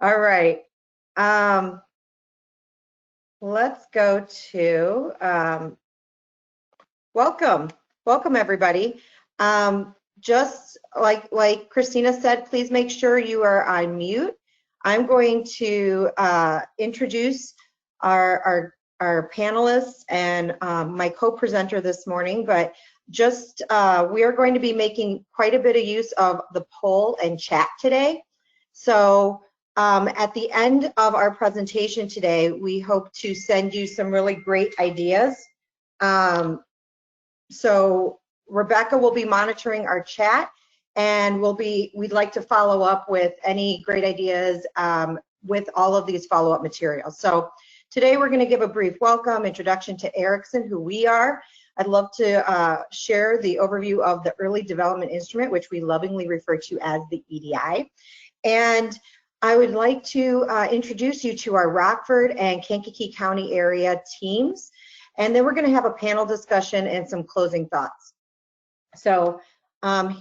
All right. Let's go to welcome. Welcome, everybody. Just like Christina said, please make sure you are on mute. I'm going to introduce our panelists and my co-presenter this morning, but just we are going to be making quite a bit of use of the poll and chat today. So at the end of our presentation today, we hope to send you some really great ideas. So Rebecca will be monitoring our chat, and we'd like to follow up with any great ideas with all of these follow-up materials. So today we're going to give a brief welcome, introduction to Erickson, who we are. I'd love to share the overview of the Early Development Instrument, which we lovingly refer to as the EDI. And I would like to introduce you to our Rockford and Kankakee County area teams. And then we're going to have a panel discussion and some closing thoughts. So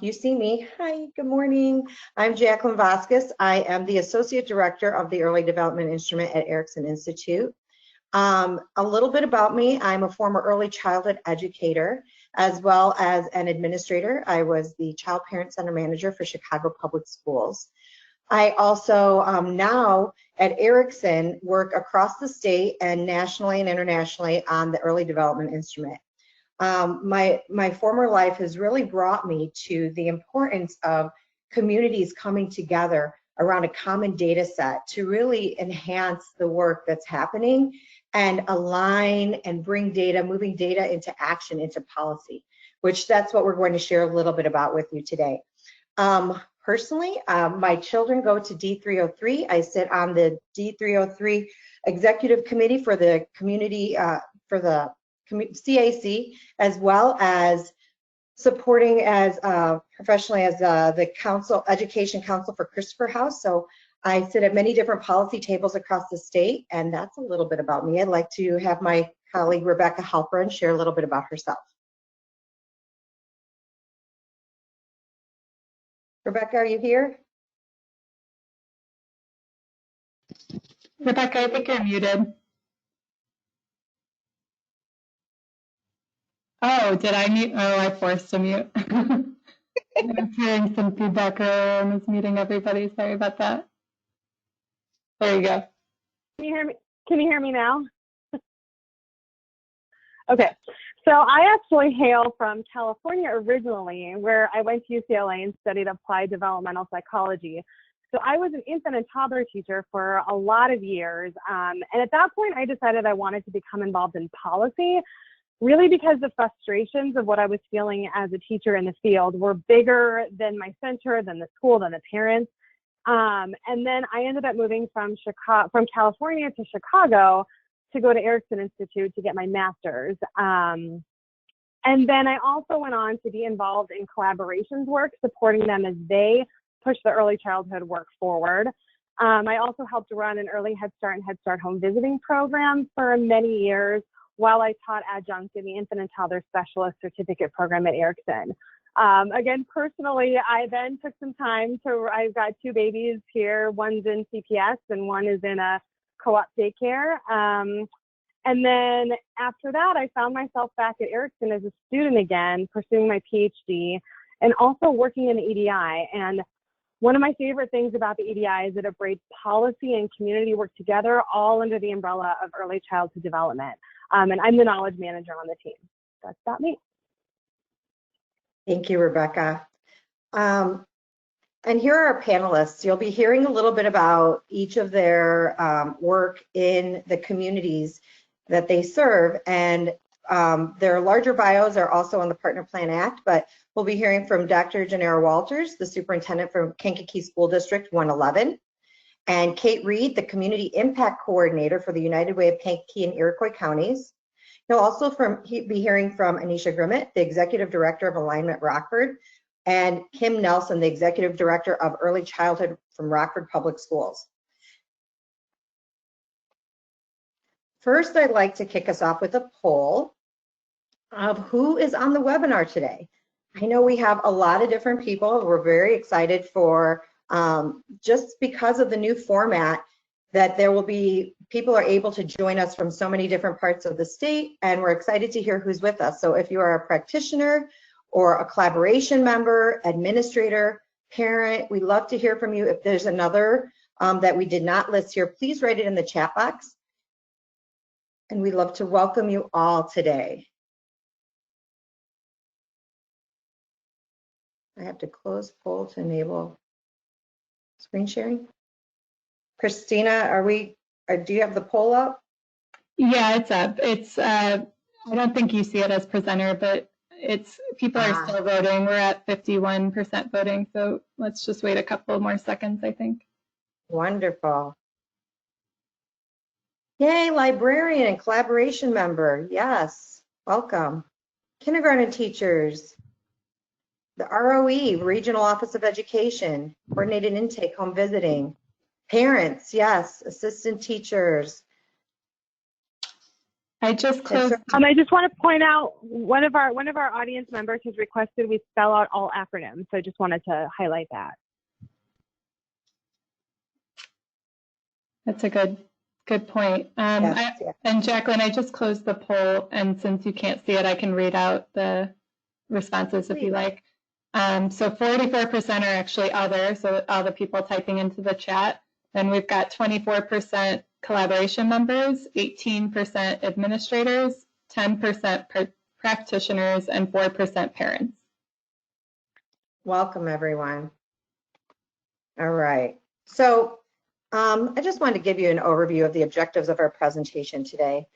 you see me. Hi, good morning. I'm Jacqueline Vasquez. I am the Associate Director of the Early Development Instrument at Erickson Institute. A little bit about me. I'm a former early childhood educator as well as an administrator. I was the Child Parent Center Manager for Chicago Public Schools. I also now at Erickson work across the state and nationally and internationally on the Early Development Instrument. My former life has really brought me to the importance of communities coming together around a common data set to really enhance the work that's happening and align and bring data, moving data into action, into policy, which that's what we're going to share a little bit about with you today. Personally, my children go to D303. I sit on the D303 Executive Committee for the community, for the CAC, as well as supporting as professionally as the Education Council for Christopher House. So I sit at many different policy tables across the state, and that's a little bit about me. I'd like to have my colleague Rebecca Halperin share a little bit about herself. Rebecca, are you here? Rebecca, I think you're muted. Oh, did I mute? Oh, I forced a mute. I was hearing some feedback earlier and was muting everybody. Sorry about that. There you go. Can you hear me? Can you hear me now? Okay. So I actually hail from California originally, where I went to UCLA and studied applied developmental psychology. So I was an infant and toddler teacher for a lot of years. And at that point, I decided I wanted to become involved in policy, really because the frustrations of what I was feeling as a teacher in the field were bigger than my center, than the school, than the parents. And then I ended up moving from California to Chicago to go to Erickson Institute to get my master's. And then I also went on to be involved in collaborations work, supporting them as they push the early childhood work forward. I also helped run an early Head Start and Head Start home visiting program for many years while I taught adjunct in the Infant and Toddler Specialist Certificate Program at Erickson. Again, personally, I then took some time I've got two babies here. One's in CPS and one is in a co-op daycare. And then after that, I found myself back at Erickson as a student again, pursuing my PhD and also working in the EDI. And one of my favorite things about the EDI is that it brings policy and community work together all under the umbrella of early childhood development. And I'm the knowledge manager on the team. That's about me. Thank you, Rebecca. And here are our panelists. You'll be hearing a little bit about each of their work in the communities that they serve. And their larger bios are also on the Partner Plan Act, but we'll be hearing from Dr. Janera Walters, the superintendent from Kankakee School District 111, and Kate Reed, the Community Impact Coordinator for the United Way of Kankakee and Iroquois Counties. You'll also be hearing from Anisha Grimmett, the Executive Director of Alignment Rockford, and Kim Nelson, the Executive Director of Early Childhood from Rockford Public Schools. First, I'd like to kick us off with a poll of who is on the webinar today. I know we have a lot of different people. We're very excited for just because of the new format, that there will be, people are able to join us from so many different parts of the state, and we're excited to hear who's with us. So if you are a practitioner or a collaboration member, administrator, parent, we'd love to hear from you. If there's another that we did not list here, please write it in the chat box. And we'd love to welcome you all today. I have to close poll to enable screen sharing. Christina, do you have the poll up? Yeah, it's up. It's, I don't think you see it as presenter, but people are still voting. We're at 51% voting, so let's just wait a couple more seconds, I think. Wonderful. Yay, librarian and collaboration member. Yes, welcome. Kindergarten teachers, the ROE, Regional Office of Education, coordinated intake, home visiting. Parents, yes, assistant teachers. I just closed. I just want to point out one of our audience members has requested we spell out all acronyms, so I just wanted to highlight that. That's a good point. Yes. And Jacqueline, I just closed the poll, and since you can't see it, I can read out the responses if you like. So 44% are actually other, so all the people typing into the chat. Then we've got 24% collaboration members, 18% administrators, 10% practitioners, and 4% parents. Welcome, everyone. All right. So I just wanted to give you an overview of the objectives of our presentation today.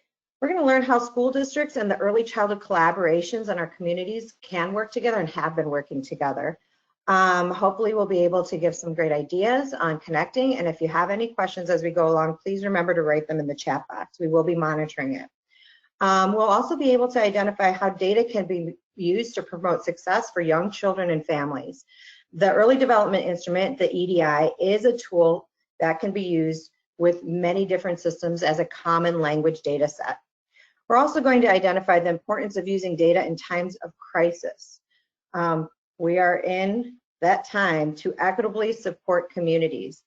We're going to learn how school districts and the early childhood collaborations in our communities can work together and have been working together. Hopefully we'll be able to give some great ideas on connecting, and if you have any questions as we go along, please remember to write them in the chat box. We will be monitoring it. We'll also be able to identify how data can be used to promote success for young children and families. The Early Development Instrument, the EDI, is a tool that can be used with many different systems as a common language data set. We're also going to identify the importance of using data in times of crisis. We are in that time to equitably support communities.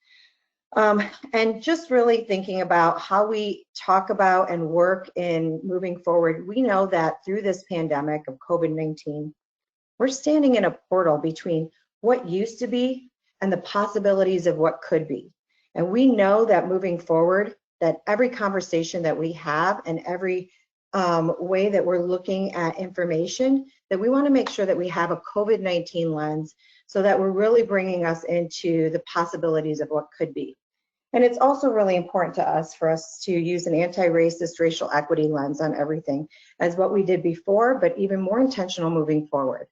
And just really thinking about how we talk about and work in moving forward, we know that through this pandemic of COVID-19, we're standing in a portal between what used to be and the possibilities of what could be. And we know that moving forward, that every conversation that we have and every way that we're looking at information, that we want to make sure that we have a COVID-19 lens so that we're really bringing us into the possibilities of what could be. And it's also really important to us for us to use an anti-racist racial equity lens on everything as what we did before, but even more intentional moving forward.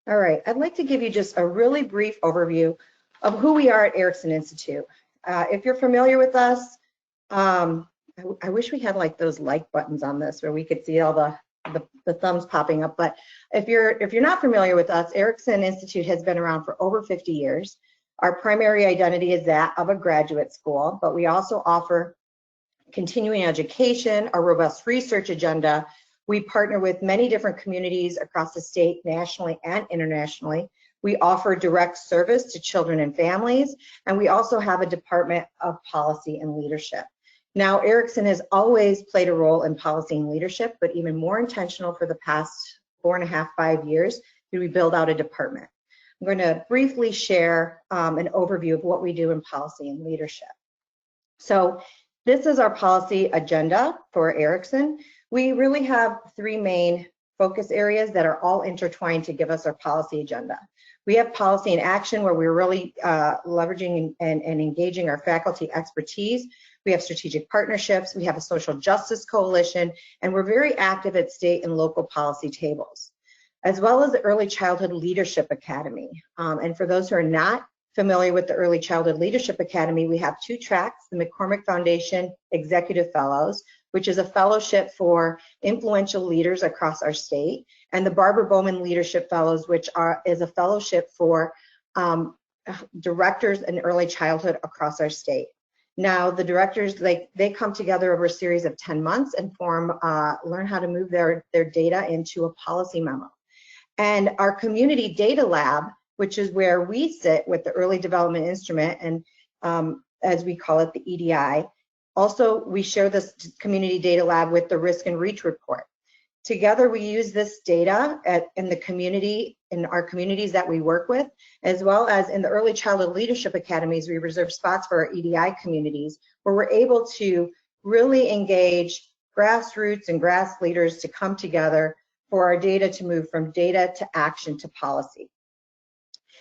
All right, I'd like to give you just a really brief overview of who we are at Erickson Institute. If you're familiar with us, I wish we had like those like buttons on this where we could see all the thumbs popping up. But if you're not familiar with us, Erickson Institute has been around for over 50 years. Our primary identity is that of a graduate school, but we also offer continuing education, a robust research agenda. We partner with many different communities across the state, nationally and internationally. We offer direct service to children and families, and we also have a department of policy and leadership. Now, Erickson has always played a role in policy and leadership, but even more intentional for the past 4.5, 5 years, did we build out a department. I'm going to briefly share an overview of what we do in policy and leadership. So this is our policy agenda for Erickson. We really have 3 main focus areas that are all intertwined to give us our policy agenda. We have policy and action, where we're really leveraging and engaging our faculty expertise. We have strategic partnerships, we have a social justice coalition, and we're very active at state and local policy tables, as well as the Early Childhood Leadership Academy. And for those who are not familiar with the Early Childhood Leadership Academy, we have 2 tracks, the McCormick Foundation Executive Fellows, which is a fellowship for influential leaders across our state, and the Barbara Bowman Leadership Fellows, which is a fellowship for directors in early childhood across our state. Now, the directors, they come together over a series of 10 months and learn how to move their data into a policy memo. And our community data lab, which is where we sit with the early development instrument, and as we call it, the EDI. Also, we share this community data lab with the risk and reach report. Together, we use this data in the community, in our communities that we work with, as well as in the early childhood leadership academies. We reserve spots for our EDI communities, where we're able to really engage grassroots and grass leaders to come together for our data to move from data to action to policy.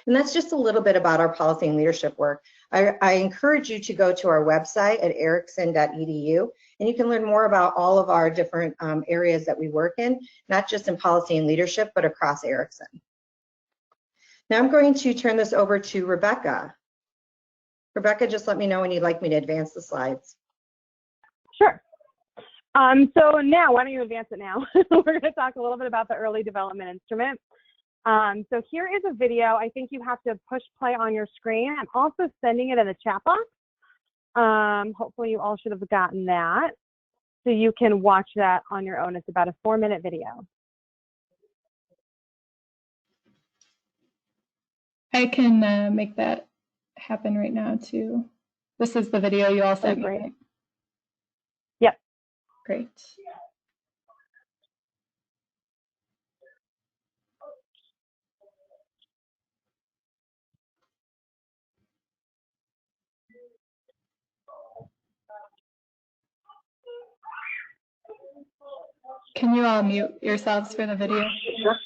And that's just a little bit about our policy and leadership work. I encourage you to go to our website at erickson.edu, and you can learn more about all of our different areas that we work in, not just in policy and leadership, but across Erickson. Now I'm going to turn this over to Rebecca. Rebecca, just let me know when you'd like me to advance the slides. Sure. So now, why don't you advance it now? We're going to talk a little bit about the early development instrument. So here is a video. I think you have to push play on your screen. I'm also sending it in the chat box. Hopefully you all should have gotten that. So you can watch that on your own. It's about a 4-minute video. I can make that happen right now too. This is the video you all sent me. Great. Yep. Great. Can you all mute yourselves for the video? Sure.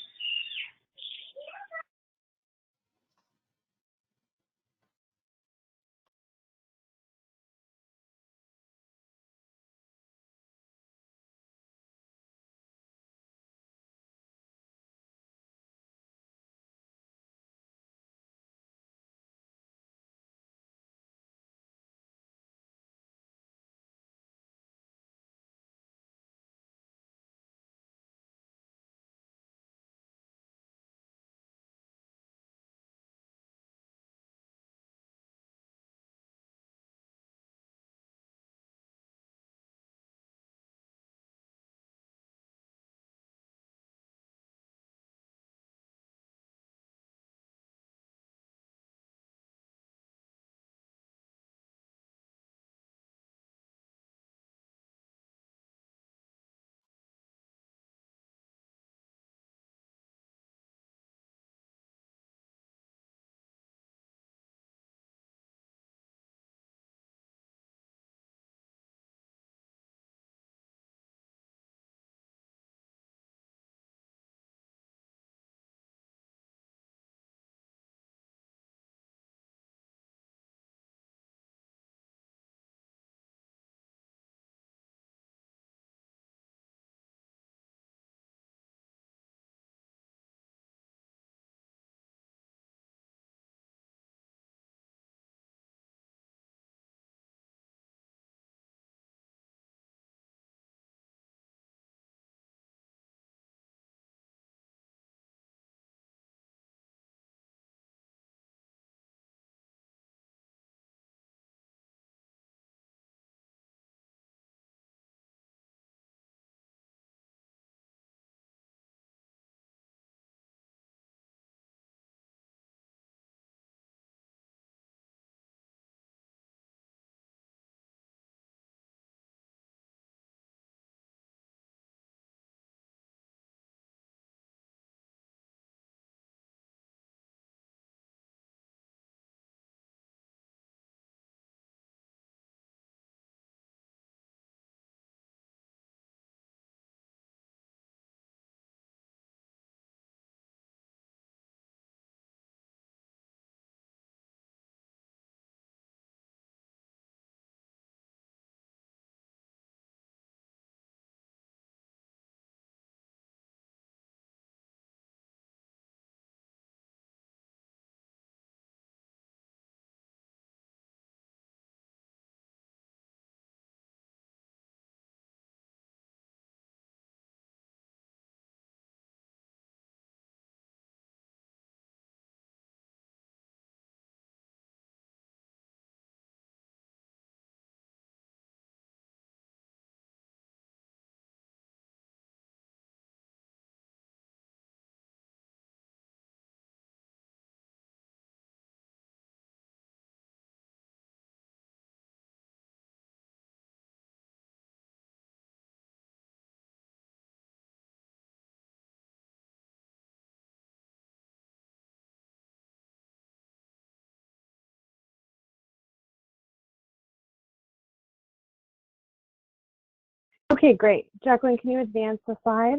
Okay, great. Jacqueline, can you advance the slide?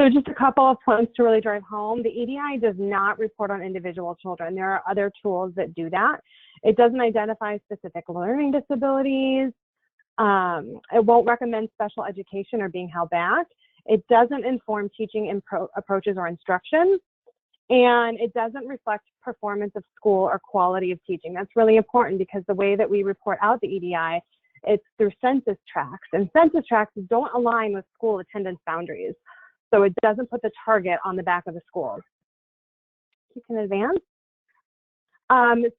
So just a couple of points to really drive home. The EDI does not report on individual children. There are other tools that do that. It doesn't identify specific learning disabilities. It won't recommend special education or being held back. It doesn't inform teaching approaches or instruction. And it doesn't reflect performance of school or quality of teaching. That's really important because the way that we report out the EDI, it's through census tracts. And census tracts don't align with school attendance boundaries. So it doesn't put the target on the back of the schools. You can advance.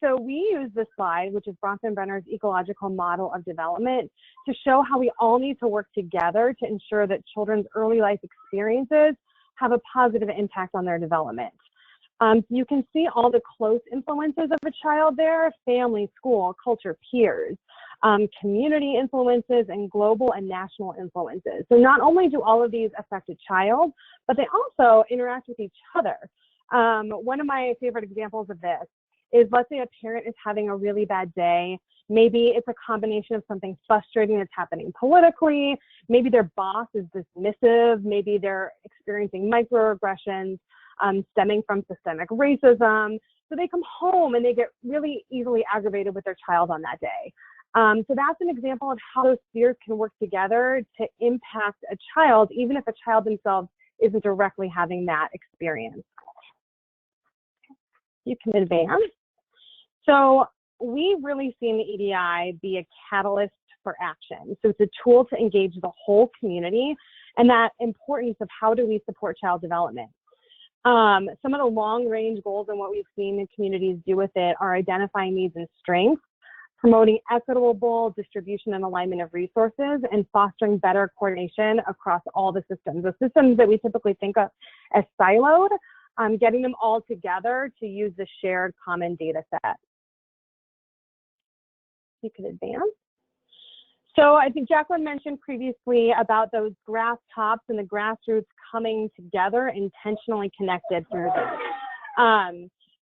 So we use this slide, which is Bronfenbrenner's ecological model of development, to show how we all need to work together to ensure that children's early life experiences have a positive impact on their development. You can see all the close influences of a child there: family, school, culture, peers, community influences, and global and national influences. So not only do all of these affect a child, but they also interact with each other. One of my favorite examples of this is, let's say a parent is having a really bad day. Maybe it's a combination of something frustrating that's happening politically. Maybe their boss is dismissive. Maybe they're experiencing microaggressions stemming from systemic racism. So they come home and they get really easily aggravated with their child on that day. So that's an example of how those spheres can work together to impact a child, even if a child themselves isn't directly having that experience. You can advance. So we've really seen the EDI be a catalyst for action. So it's a tool to engage the whole community and that importance of how do we support child development. Some of the long-range goals and what we've seen the communities do with it are identifying needs and strengths, promoting equitable distribution and alignment of resources, and fostering better coordination across all the systems. The systems that we typically think of as siloed, getting them all together to use the shared common data set. You can advance. So I think Jacqueline mentioned previously about those grass tops and the grassroots coming together, intentionally connected through this.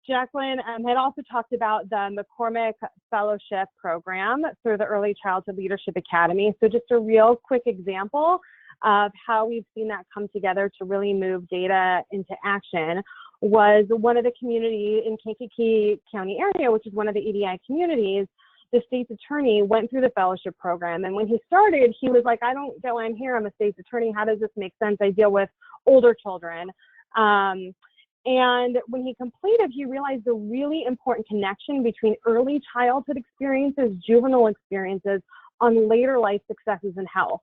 Jacqueline had also talked about the McCormick Fellowship Program through the Early Childhood Leadership Academy. So just a real quick example of how we've seen that come together to really move data into action was one of the community in Kankakee County area, which is one of the EDI communities. The state's attorney went through the fellowship program. And when he started, he was like, I don't get why I'm here. I'm a state's attorney. How does this make sense? I deal with older children. And when he completed, he realized the really important connection between early childhood experiences, juvenile experiences, on later life successes and health.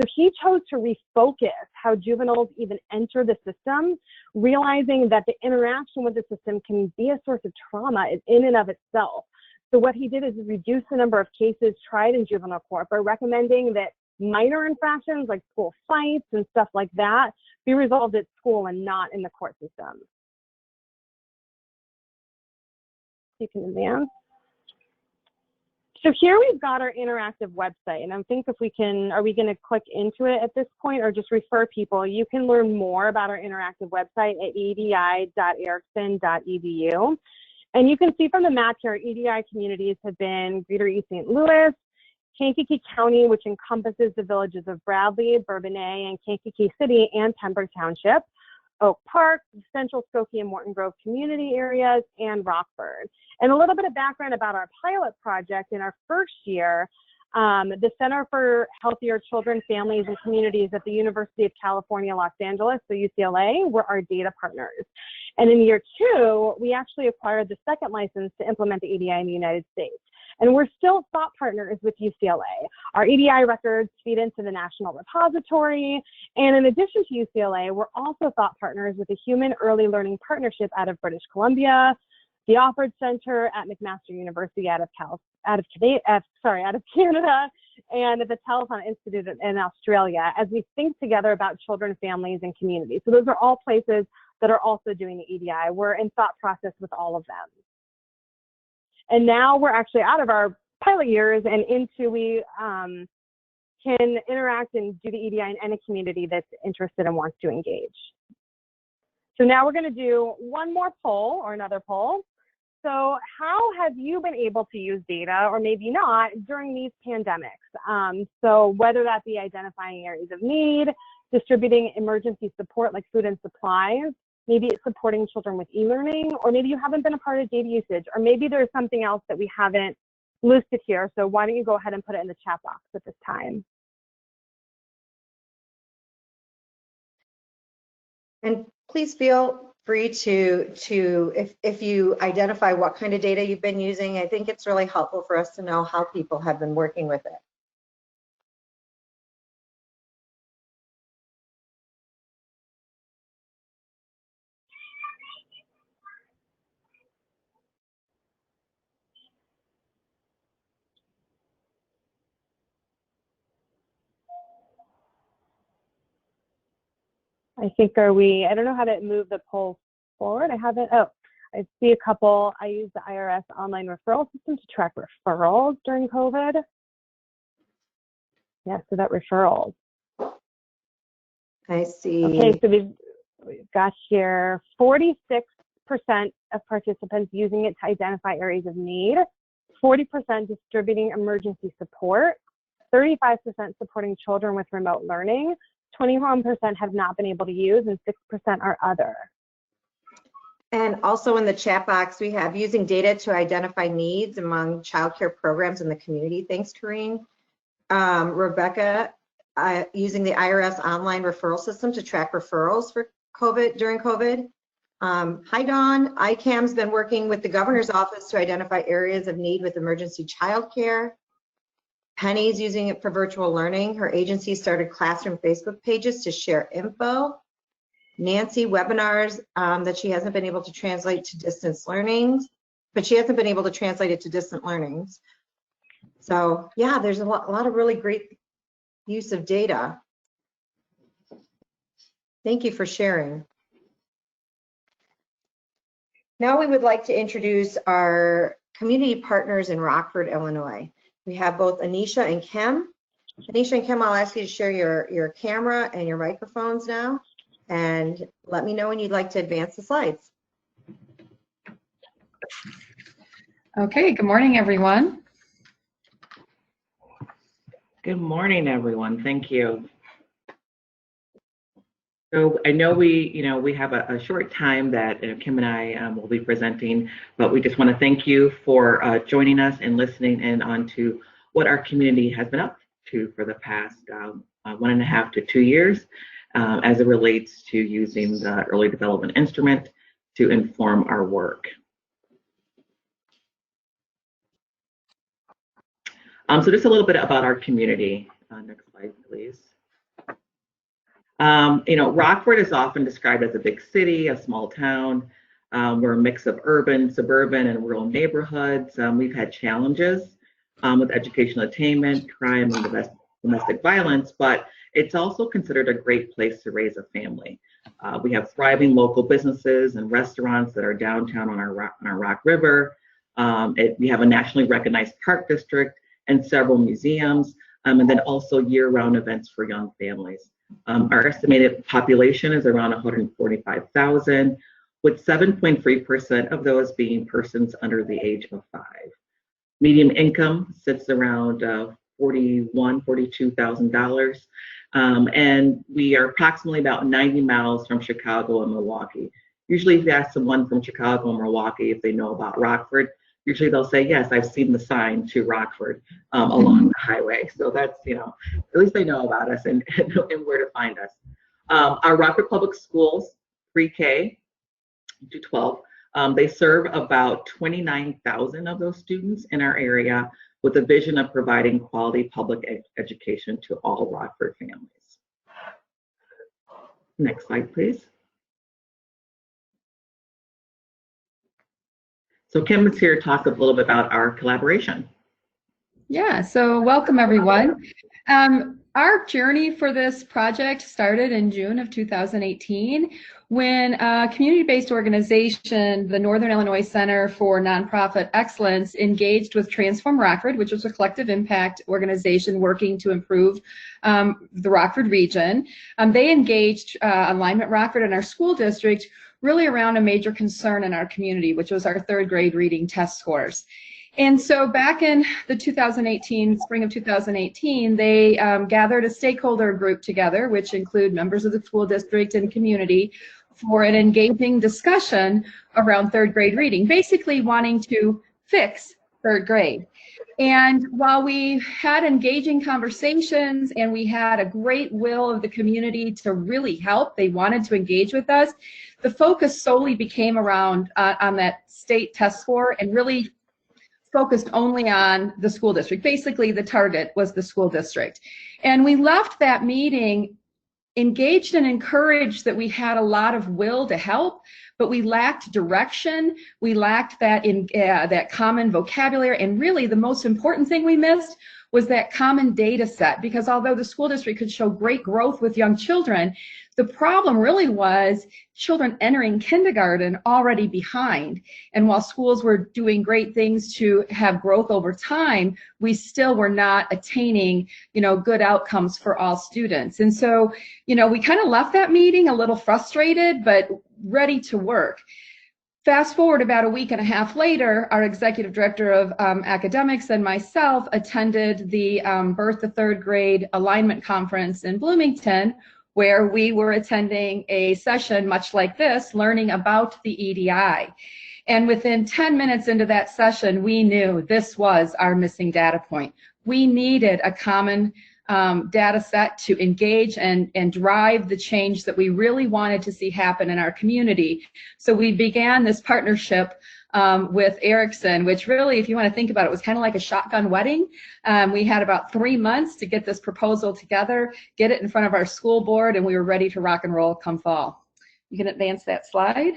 So he chose to refocus how juveniles even enter the system, realizing that the interaction with the system can be a source of trauma in and of itself. So what he did is reduce the number of cases tried in juvenile court by recommending that minor infractions like school fights and stuff like that be resolved at school and not in the court system. You can advance. So here we've got our interactive website, and I think if we can, are we going to click into it at this point or just refer people? You can learn more about our interactive website at edi.erickson.edu. And you can see from the map here, EDI communities have been Greater East St. Louis, Kankakee County, which encompasses the villages of Bradley, Bourbonnais, and Kankakee City, and Pembroke Township, Oak Park, Central Skokie and Morton Grove community areas, and Rockford. And a little bit of background about our pilot project. In our first year, the Center for Healthier Children, Families, and Communities at the University of California, Los Angeles, so UCLA, were our data partners. And in year 2, we actually acquired the second license to implement the EDI in the United States. And we're still thought partners with UCLA. Our EDI records feed into the National Repository. And in addition to UCLA, we're also thought partners with the Human Early Learning Partnership out of British Columbia, the Offord Center at McMaster University out of Canada, and the Telethon Institute in Australia, as we think together about children, families, and communities. So those are all places that are also doing the EDI. We're in thought process with all of them. And now we're actually out of our pilot years and into we can interact and do the EDI in any community that's interested and wants to engage. So now we're going to do one more poll or another poll. So how have you been able to use data, or maybe not, during these pandemics? So whether that be identifying areas of need, distributing emergency support like food and supplies, maybe it's supporting children with e-learning, or maybe you haven't been a part of data usage, or maybe there's something else that we haven't listed here. So why don't you go ahead and put it in the chat box at this time? And please feel free to if you identify what kind of data you've been using, I think it's really helpful for us to know how people have been working with it. I think, I don't know how to move the poll forward. I haven't, I see a couple. I use the IRS online referral system to track referrals during COVID. Yeah, so that referrals. I see. Okay, so we've got here 46% of participants using it to identify areas of need, 40% distributing emergency support, 35% supporting children with remote learning, 21% have not been able to use, and 6% are other. And also in the chat box, we have using data to identify needs among childcare programs in the community. Thanks, Corrine. Rebecca, using the IRS online referral system to track referrals for COVID during COVID. Hi, Dawn. ICAM's been working with the governor's office to identify areas of need with emergency childcare. Penny's using it for virtual learning. Her agency started classroom Facebook pages to share info. Nancy, webinars that she hasn't been able to translate to distance learnings, but she hasn't been able to translate it to distant learnings. So yeah, there's a lot of really great use of data. Thank you for sharing. Now we would like to introduce our community partners in Rockford, Illinois. We have both Anisha and Kim. Anisha and Kim, I'll ask you to share your camera and your microphones now, and let me know when you'd like to advance the slides. Okay, good morning, everyone. Good morning, everyone. Thank you. So I know we have a short time that Kim and I will be presenting, but we just want to thank you for joining us and listening in onto what our community has been up to for the past 1.5 to 2 years as it relates to using the early development instrument to inform our work. So just a little bit about our community. Next slide, please. Rockford is often described as a big city, a small town. We're a mix of urban, suburban, and rural neighborhoods. We've had challenges with educational attainment, crime, and domestic violence, but it's also considered a great place to raise a family. We have thriving local businesses and restaurants that are downtown on our Rock River. We have a nationally recognized park district and several museums, and then also year-round events for young families. Our estimated population is around 145,000, with 7.3% of those being persons under the age of 5. Median income sits around $42,000, and we are approximately about 90 miles from Chicago and Milwaukee. Usually if you ask someone from Chicago and Milwaukee if they know about Rockford, usually they'll say, yes, I've seen the sign to Rockford along the highway. So that's, at least they know about us and where to find us. Our Rockford Public Schools, pre-K to 12, they serve about 29,000 of those students in our area with a vision of providing quality public education to all Rockford families. Next slide, please. So Kim is here to talk a little bit about our collaboration. Yeah, so welcome everyone. our journey for this project started in June of 2018 when a community-based organization, the Northern Illinois Center for Nonprofit Excellence, engaged with Transform Rockford, which was a collective impact organization working to improve the Rockford region. They engaged Alignment Rockford and our school district really around a major concern in our community, which was our third grade reading test scores. And so back in the spring of 2018, they gathered a stakeholder group together, which include members of the school district and community, for an engaging discussion around third grade reading, basically wanting to fix third grade. And while we had engaging conversations and we had a great will of the community to really help, they wanted to engage with us, the focus solely became around on that state test score and really focused only on the school district. Basically, the target was the school district. And we left that meeting engaged and encouraged that we had a lot of will to help, but we lacked direction. We lacked that common vocabulary. And really, the most important thing we missed was that common data set, because although the school district could show great growth with young children, the problem really was children entering kindergarten already behind. And while schools were doing great things to have growth over time, we still were not attaining, good outcomes for all students. And so, we kind of left that meeting a little frustrated, but ready to work. Fast forward about a week and a half later, our executive director of academics and myself attended the Birth to Third Grade Alignment Conference in Bloomington, where we were attending a session much like this, learning about the EDI. And within 10 minutes into that session, we knew this was our missing data point. We needed a common data set to engage and drive the change that we really wanted to see happen in our community. So we began this partnership with Erickson, which really, if you want to think about it, was kind of like a shotgun wedding. We had about 3 months to get this proposal together, get it in front of our school board, and we were ready to rock and roll come fall. You can advance that slide.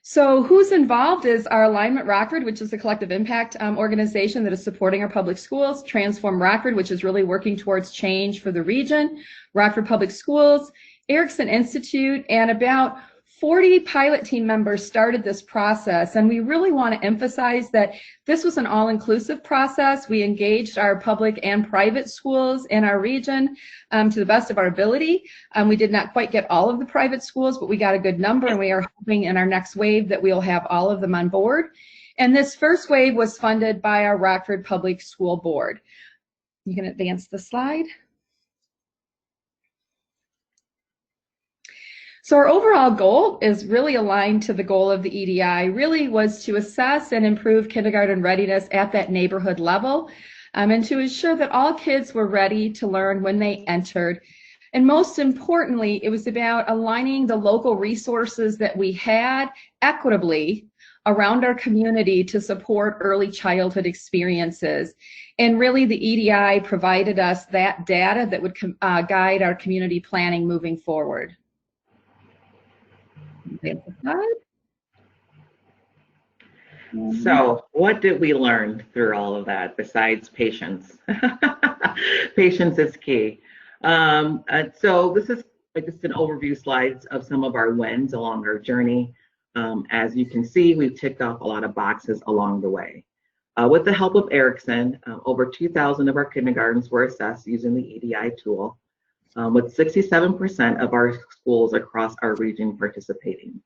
So who's involved is our Alignment Rockford, which is a collective impact organization that is supporting our public schools, Transform Rockford, which is really working towards change for the region, Rockford Public Schools, Erickson Institute, and about 40 pilot team members started this process. And we really want to emphasize that this was an all-inclusive process. We engaged our public and private schools in our region to the best of our ability. We did not quite get all of the private schools, but we got a good number, and we are hoping in our next wave that we'll have all of them on board. And this first wave was funded by our Rockford Public School Board. You can advance the slide. So our overall goal is really aligned to the goal of the EDI, really was to assess and improve kindergarten readiness at that neighborhood level, and to ensure that all kids were ready to learn when they entered. And most importantly, it was about aligning the local resources that we had equitably around our community to support early childhood experiences. And really the EDI provided us that data that would guide our community planning moving forward. So what did we learn through all of that besides patience? Patience is key. So this is just an overview slides of some of our wins along our journey. As you can see, we've ticked off a lot of boxes along the way. With the help of Erickson, over 2,000 of our kindergartens were assessed using the EDI tool, with 67% of our schools across our region participating.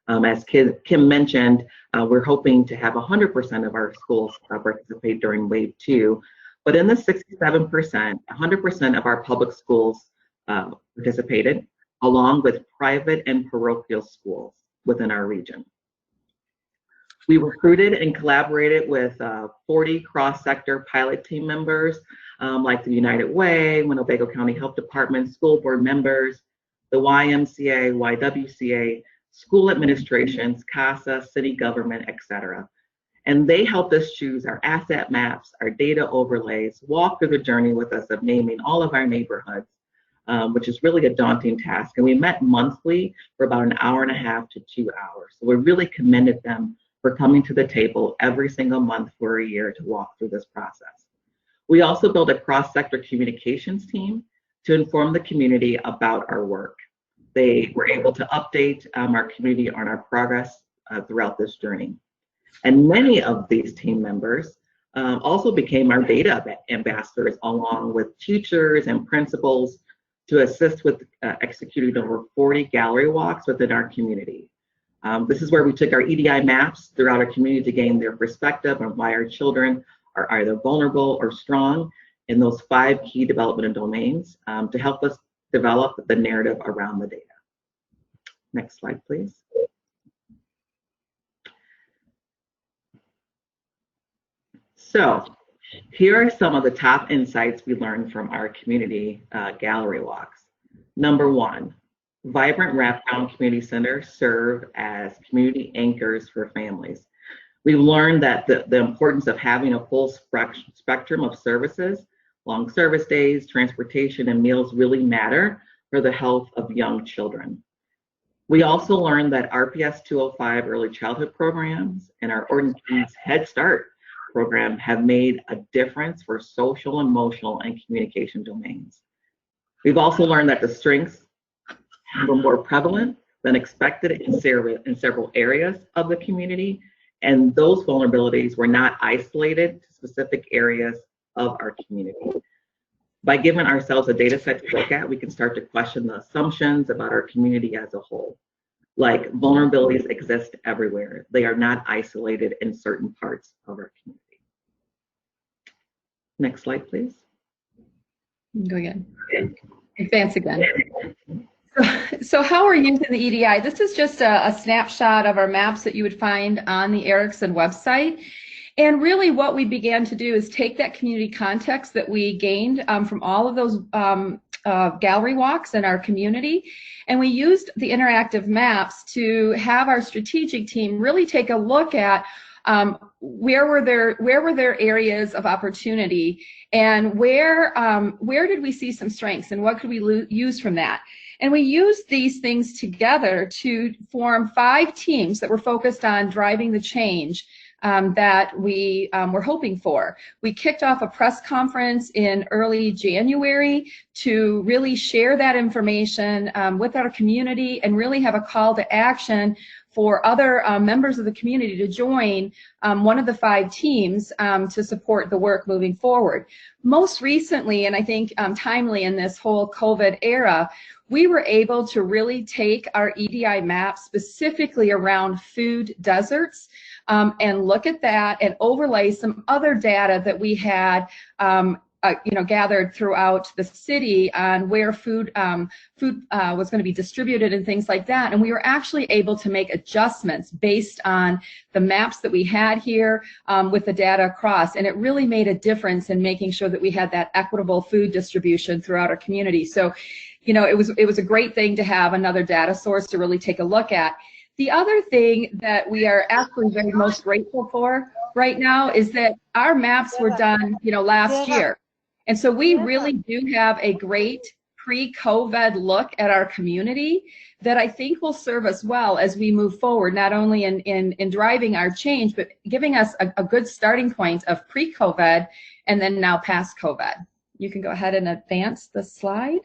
As Kim mentioned, we're hoping to have 100% of our schools participate during wave 2, but in the 67%, 100% of our public schools participated, along with private and parochial schools within our region. We recruited and collaborated with 40 cross-sector pilot team members, like the United Way, Winnebago County Health Department, school board members, the YMCA, YWCA, school administrations, CASA, city government, etc. And they helped us choose our asset maps, our data overlays, walk through the journey with us of naming all of our neighborhoods, which is really a daunting task. And we met monthly for about an hour and a half to 2 hours. So we really commended them for coming to the table every single month for a year to walk through this process. We also built a cross-sector communications team to inform the community about our work. They were able to update our community on our progress throughout this journey. And many of these team members also became our data ambassadors, along with teachers and principals, to assist with executing over 40 gallery walks within our community. This is where we took our EDI maps throughout our community to gain their perspective on why our children are either vulnerable or strong in those 5 key development domains to help us develop the narrative around the data. Next slide, please. So here are some of the top insights we learned from our community gallery walks. Number 1, vibrant wraparound community centers serve as community anchors for families. We've learned that the importance of having a full spectrum of services, long service days, transportation, and meals really matter for the health of young children. We also learned that RPS 205 early childhood programs and our Orton Keyes Head Start program have made a difference for social, emotional, and communication domains. We've also learned that the strengths were more prevalent than expected in several areas of the community, and those vulnerabilities were not isolated to specific areas of our community. By giving ourselves a data set to look at, we can start to question the assumptions about our community as a whole. Like, vulnerabilities exist everywhere. They are not isolated in certain parts of our community. Next slide, please. Go again. Advance again. So how are using the EDI? This is just a snapshot of our maps that you would find on the Erickson website. And really what we began to do is take that community context that we gained from all of those gallery walks in our community, and we used the interactive maps to have our strategic team really take a look at where were there areas of opportunity, and where did we see some strengths, and what could we use from that. And we used these things together to form 5 teams that were focused on driving the change that we were hoping for. We kicked off a press conference in early January to really share that information with our community and really have a call to action for other members of the community to join one of the 5 teams to support the work moving forward. Most recently, and I think timely in this whole COVID era, we were able to really take our EDI map specifically around food deserts and look at that and overlay some other data that we had gathered throughout the city on where food was going to be distributed and things like that. And we were actually able to make adjustments based on the maps that we had here with the data across. And it really made a difference in making sure that we had that equitable food distribution throughout our community. So, you know, it was a great thing to have another data source to really take a look at. The other thing that we are actually very most grateful for right now is that our maps were done, last year. And so we really do have a great pre-COVID look at our community that I think will serve us well as we move forward, not only in driving our change, but giving us a good starting point of pre-COVID and then now past COVID. You can go ahead and advance the slide.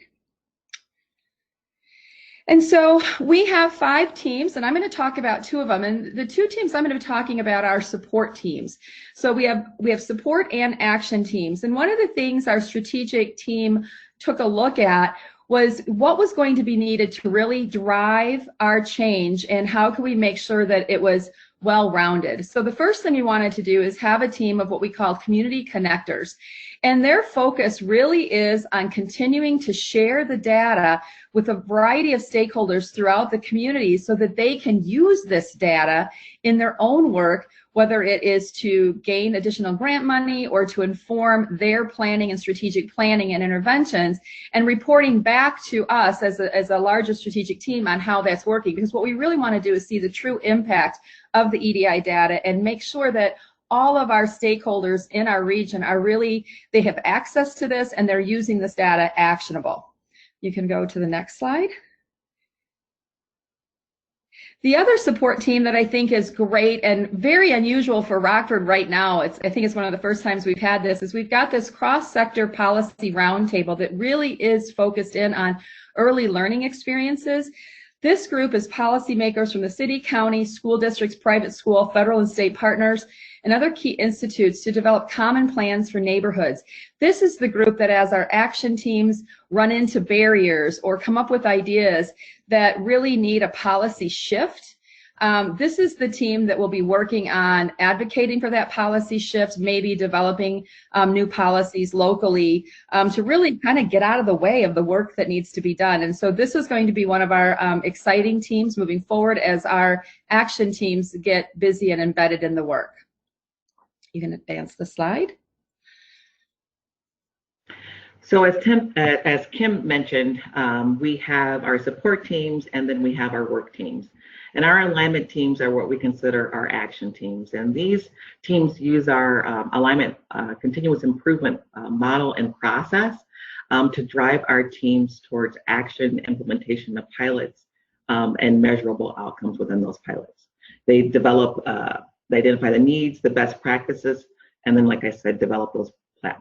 And so we have 5 teams, and I'm going to talk about 2 of them. And the 2 teams I'm going to be talking about are support teams. So we have support and action teams. And one of the things our strategic team took a look at was what was going to be needed to really drive our change, and how could we make sure that it was well-rounded. So the first thing we wanted to do is have a team of what we call community connectors. And their focus really is on continuing to share the data with a variety of stakeholders throughout the community so that they can use this data in their own work, whether it is to gain additional grant money or to inform their planning and strategic planning and interventions, and reporting back to us as a larger strategic team on how that's working. Because what we really want to do is see the true impact of the EDI data and make sure that all of our stakeholders in our region are really, they have access to this and they're using this data actionable. You can go to the next slide. The other support team that I think is great and very unusual for Rockford right now, I think it's one of the first times we've had this, is we've got this cross-sector policy roundtable that really is focused in on early learning experiences. This group is policymakers from the city, county, school districts, private school, federal and state partners, and other key institutes to develop common plans for neighborhoods. This is the group that, as our action teams run into barriers or come up with ideas that really need a policy shift, this is the team that will be working on advocating for that policy shift, maybe developing new policies locally to really kind of get out of the way of the work that needs to be done. And so this is going to be one of our exciting teams moving forward as our action teams get busy and embedded in the work. You can advance the slide. So as Kim mentioned, we have our support teams and then we have our work teams. And our alignment teams are what we consider our action teams. And these teams use our alignment continuous improvement model and process to drive our teams towards action, implementation of pilots, and measurable outcomes within those pilots. They develop, they identify the needs, the best practices, and then, like I said, develop those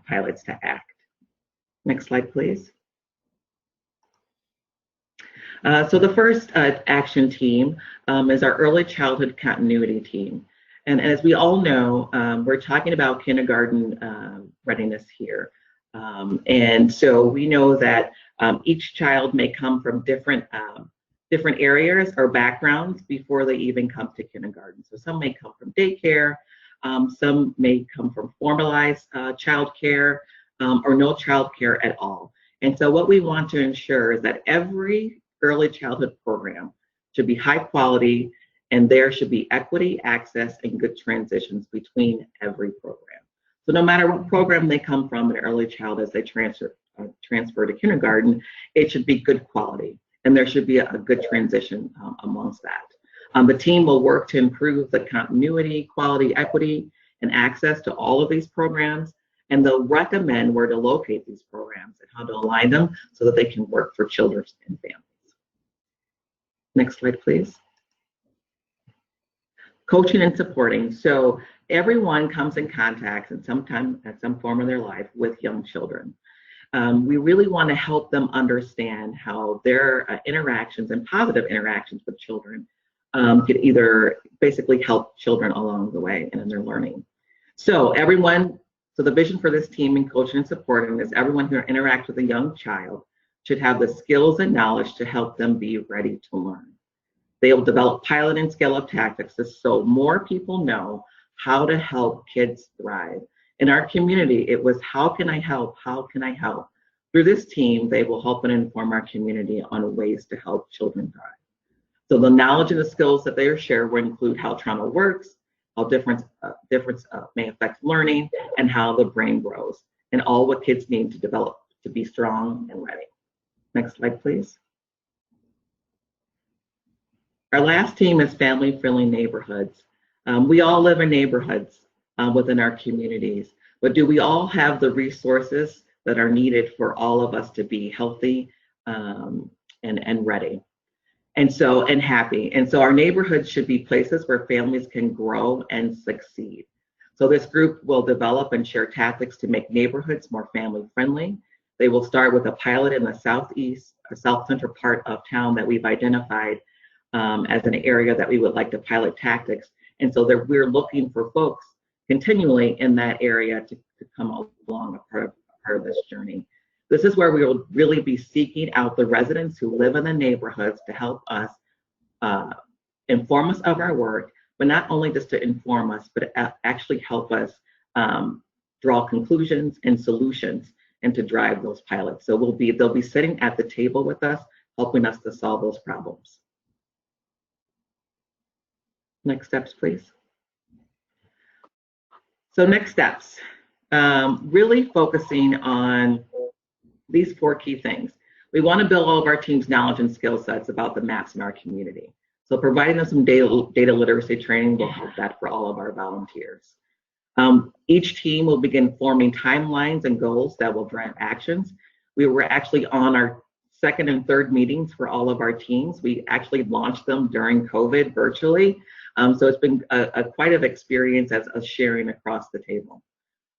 pilots to act. Next slide, please. So the first action team is our early childhood continuity team. And as we all know, we're talking about kindergarten readiness here. And so we know that each child may come from different areas or backgrounds before they even come to kindergarten. So some may come from daycare, some may come from formalized childcare, or no childcare at all. And so what we want to ensure is that every early childhood program should be high quality, and there should be equity, access, and good transitions between every program. So no matter what program they come from in early child as they transfer to kindergarten, it should be good quality, and there should be a good transition amongst that. The team will work to improve the continuity, quality, equity, and access to all of these programs, and they'll recommend where to locate these programs and how to align them so that they can work for children and families. Next slide, please. Coaching and supporting. So everyone comes in contact at some time, at some form of their life, with young children. We really want to help them understand how their interactions and positive interactions with children could either basically help children along the way and in their learning. So the vision for this team in coaching and supporting is everyone who interacts with a young child should have the skills and knowledge to help them be ready to learn. They will develop pilot and scale-up tactics so more people know how to help kids thrive. In our community, it was how can I help? How can I help? Through this team, they will help and inform our community on ways to help children thrive. So the knowledge and the skills that they are shared will include how trauma works, how difference may affect learning, and how the brain grows, and all what kids need to develop to be strong and ready. Next slide, please. Our last team is family-friendly neighborhoods. We all live in neighborhoods within our communities, but do we all have the resources that are needed for all of us to be healthy and ready? And happy. And so our neighborhoods should be places where families can grow and succeed. So this group will develop and share tactics to make neighborhoods more family friendly. They will start with a pilot in the southeast or south central part of town that we've identified as an area that we would like to pilot tactics. And so we're looking for folks continually in that area to come along a part of this journey. This is where we will really be seeking out the residents who live in the neighborhoods to help us inform us of our work, but not only just to inform us, but actually help us draw conclusions and solutions and to drive those pilots. So they'll be sitting at the table with us, helping us to solve those problems. Next steps, please. So next steps, really focusing on these 4 key things. We want to build all of our team's knowledge and skill sets about the maps in our community. So providing them some data literacy training will help that for all of our volunteers. Each team will begin forming timelines and goals that will drive actions. We were actually on our second and third meetings for all of our teams. We actually launched them during COVID virtually. So it's been quite an experience as a sharing across the table.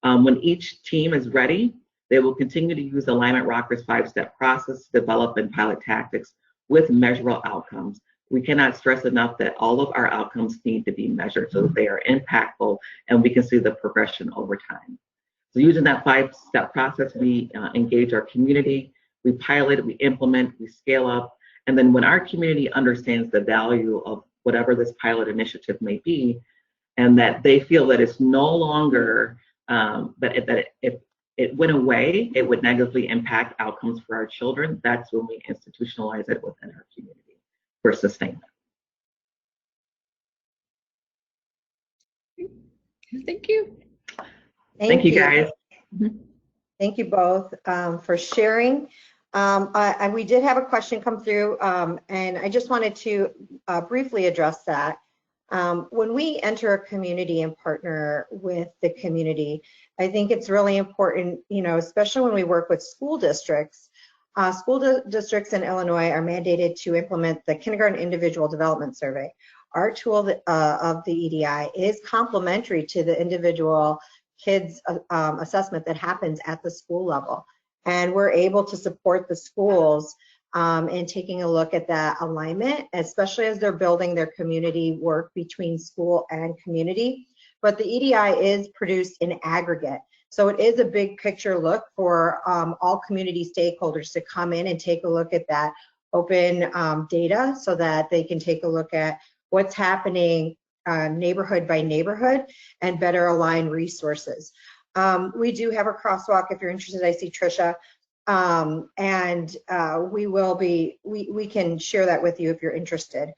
When each team is ready, they will continue to use Alignment Rocker's 5-step process to develop and pilot tactics with measurable outcomes. We cannot stress enough that all of our outcomes need to be measured so that they are impactful and we can see the progression over time. So using that 5-step process, we engage our community, we pilot, we implement, we scale up, and then when our community understands the value of whatever this pilot initiative may be, and that they feel that it's no longer, that if it went away, it would negatively impact outcomes for our children, that's when we institutionalize it within our community for sustainment. Thank you. Thank you, guys. Thank you both for sharing. We did have a question come through, and I just wanted to briefly address that. When we enter a community and partner with the community, I think it's really important, especially when we work with school districts. School districts in Illinois are mandated to implement the Kindergarten Individual Development Survey. Our tool of the EDI is complementary to the individual kids assessment that happens at the school level. And we're able to support the schools in taking a look at that alignment, especially as they're building their community work between school and community. But the EDI is produced in aggregate. So it is a big picture look for all community stakeholders to come in and take a look at that open data so that they can take a look at what's happening neighborhood by neighborhood and better align resources. We do have a crosswalk if you're interested. I see Trisha. We can share that with you if you're interested.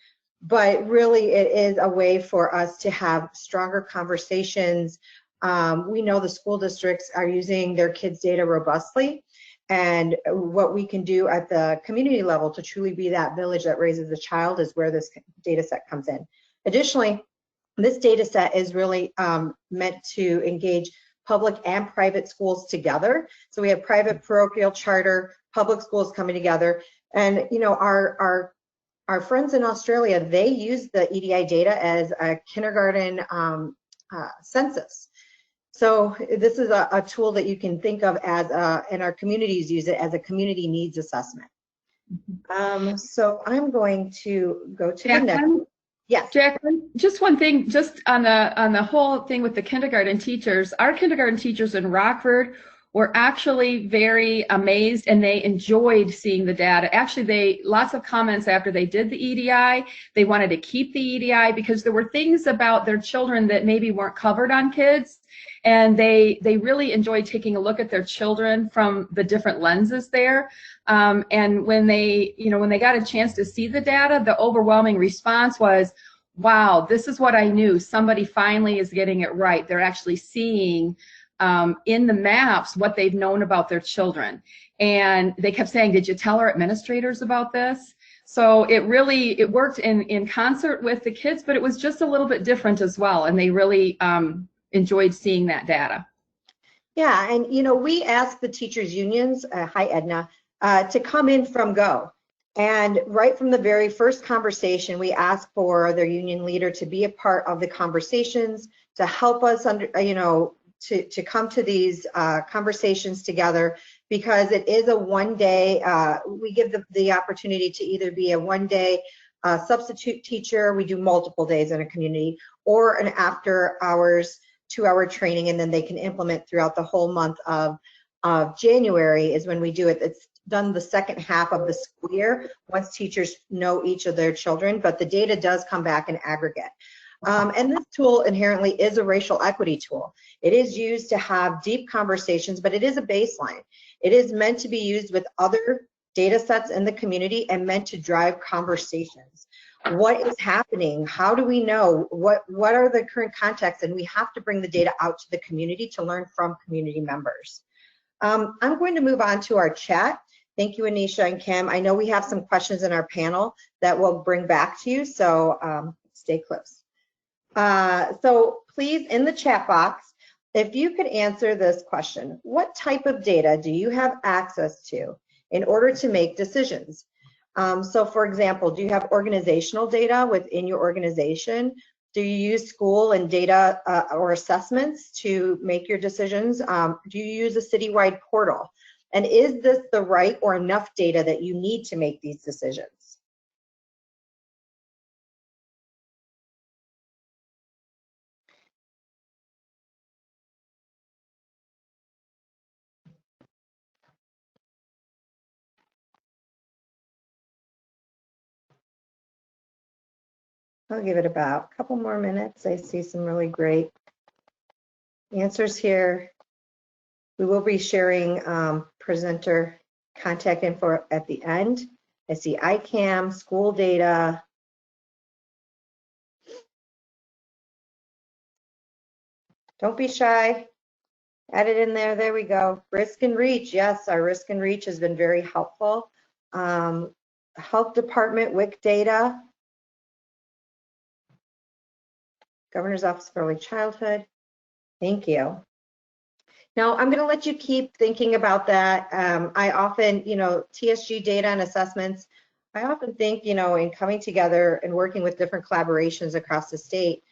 But really, it is a way for us to have stronger conversations. We know the school districts are using their kids' data robustly, and what we can do at the community level to truly be that village that raises a child is where this data set comes in. Additionally, this data set is really meant to engage public and private schools together. So we have private, parochial, charter, public schools coming together. And our friends in Australia, they use the EDI data as a kindergarten census. So this is a tool that you can think of as, and our communities use it as a community needs assessment. So I'm going to go to the next. Yes. Jacqueline, just one thing, just on the whole thing with the kindergarten teachers, our kindergarten teachers in Rockford were actually very amazed and they enjoyed seeing the data. Actually, lots of comments after they did the EDI, they wanted to keep the EDI because there were things about their children that maybe weren't covered on kids. And they really enjoyed taking a look at their children from the different lenses there. And when they got a chance to see the data, the overwhelming response was, wow, this is what I knew. Somebody finally is getting it right. They're actually seeing in the maps what they've known about their children. And they kept saying, did you tell our administrators about this? So it worked in concert with the kids, but it was just a little bit different as well. And they really enjoyed seeing that data. Yeah, and we asked the teachers unions, hi Edna, to come in from Go. And right from the very first conversation, we asked for their union leader to be a part of the conversations, to help us to come to these conversations together, because it is a one-day, we give the opportunity to either be a one-day substitute teacher, we do multiple days in a community, or an after-hours 2-hour training, and then they can implement throughout the whole month of January is when we do it. It's done the second half of the school year once teachers know each of their children, but the data does come back in aggregate. And this tool inherently is a racial equity tool. It is used to have deep conversations, but it is a baseline. It is meant to be used with other data sets in the community and meant to drive conversations. What is happening? How do we know? What are the current contexts? And we have to bring the data out to the community to learn from community members. I'm going to move on to our chat. Thank you, Anisha and Kim. I know we have some questions in our panel that we'll bring back to you, so stay close. So please, in the chat box, if you could answer this question, what type of data do you have access to in order to make decisions. So for example, do you have organizational data within your organization? Do you use school and data or assessments to make your decisions? Do you use a citywide portal? And is this the right or enough data that you need to make these decisions? I'll give it about a couple more minutes. I see some really great answers here. We will be sharing presenter contact info at the end. I see ICAM, school data. Don't be shy. Add it in there. There we go. Risk and reach. Yes, our risk and reach has been very helpful. Health Department, WIC data. Governor's Office of Early Childhood. Thank you. Now, I'm going to let you keep thinking about that. I often, TSG data and assessments, I often think, in coming together and working with different collaborations across the state,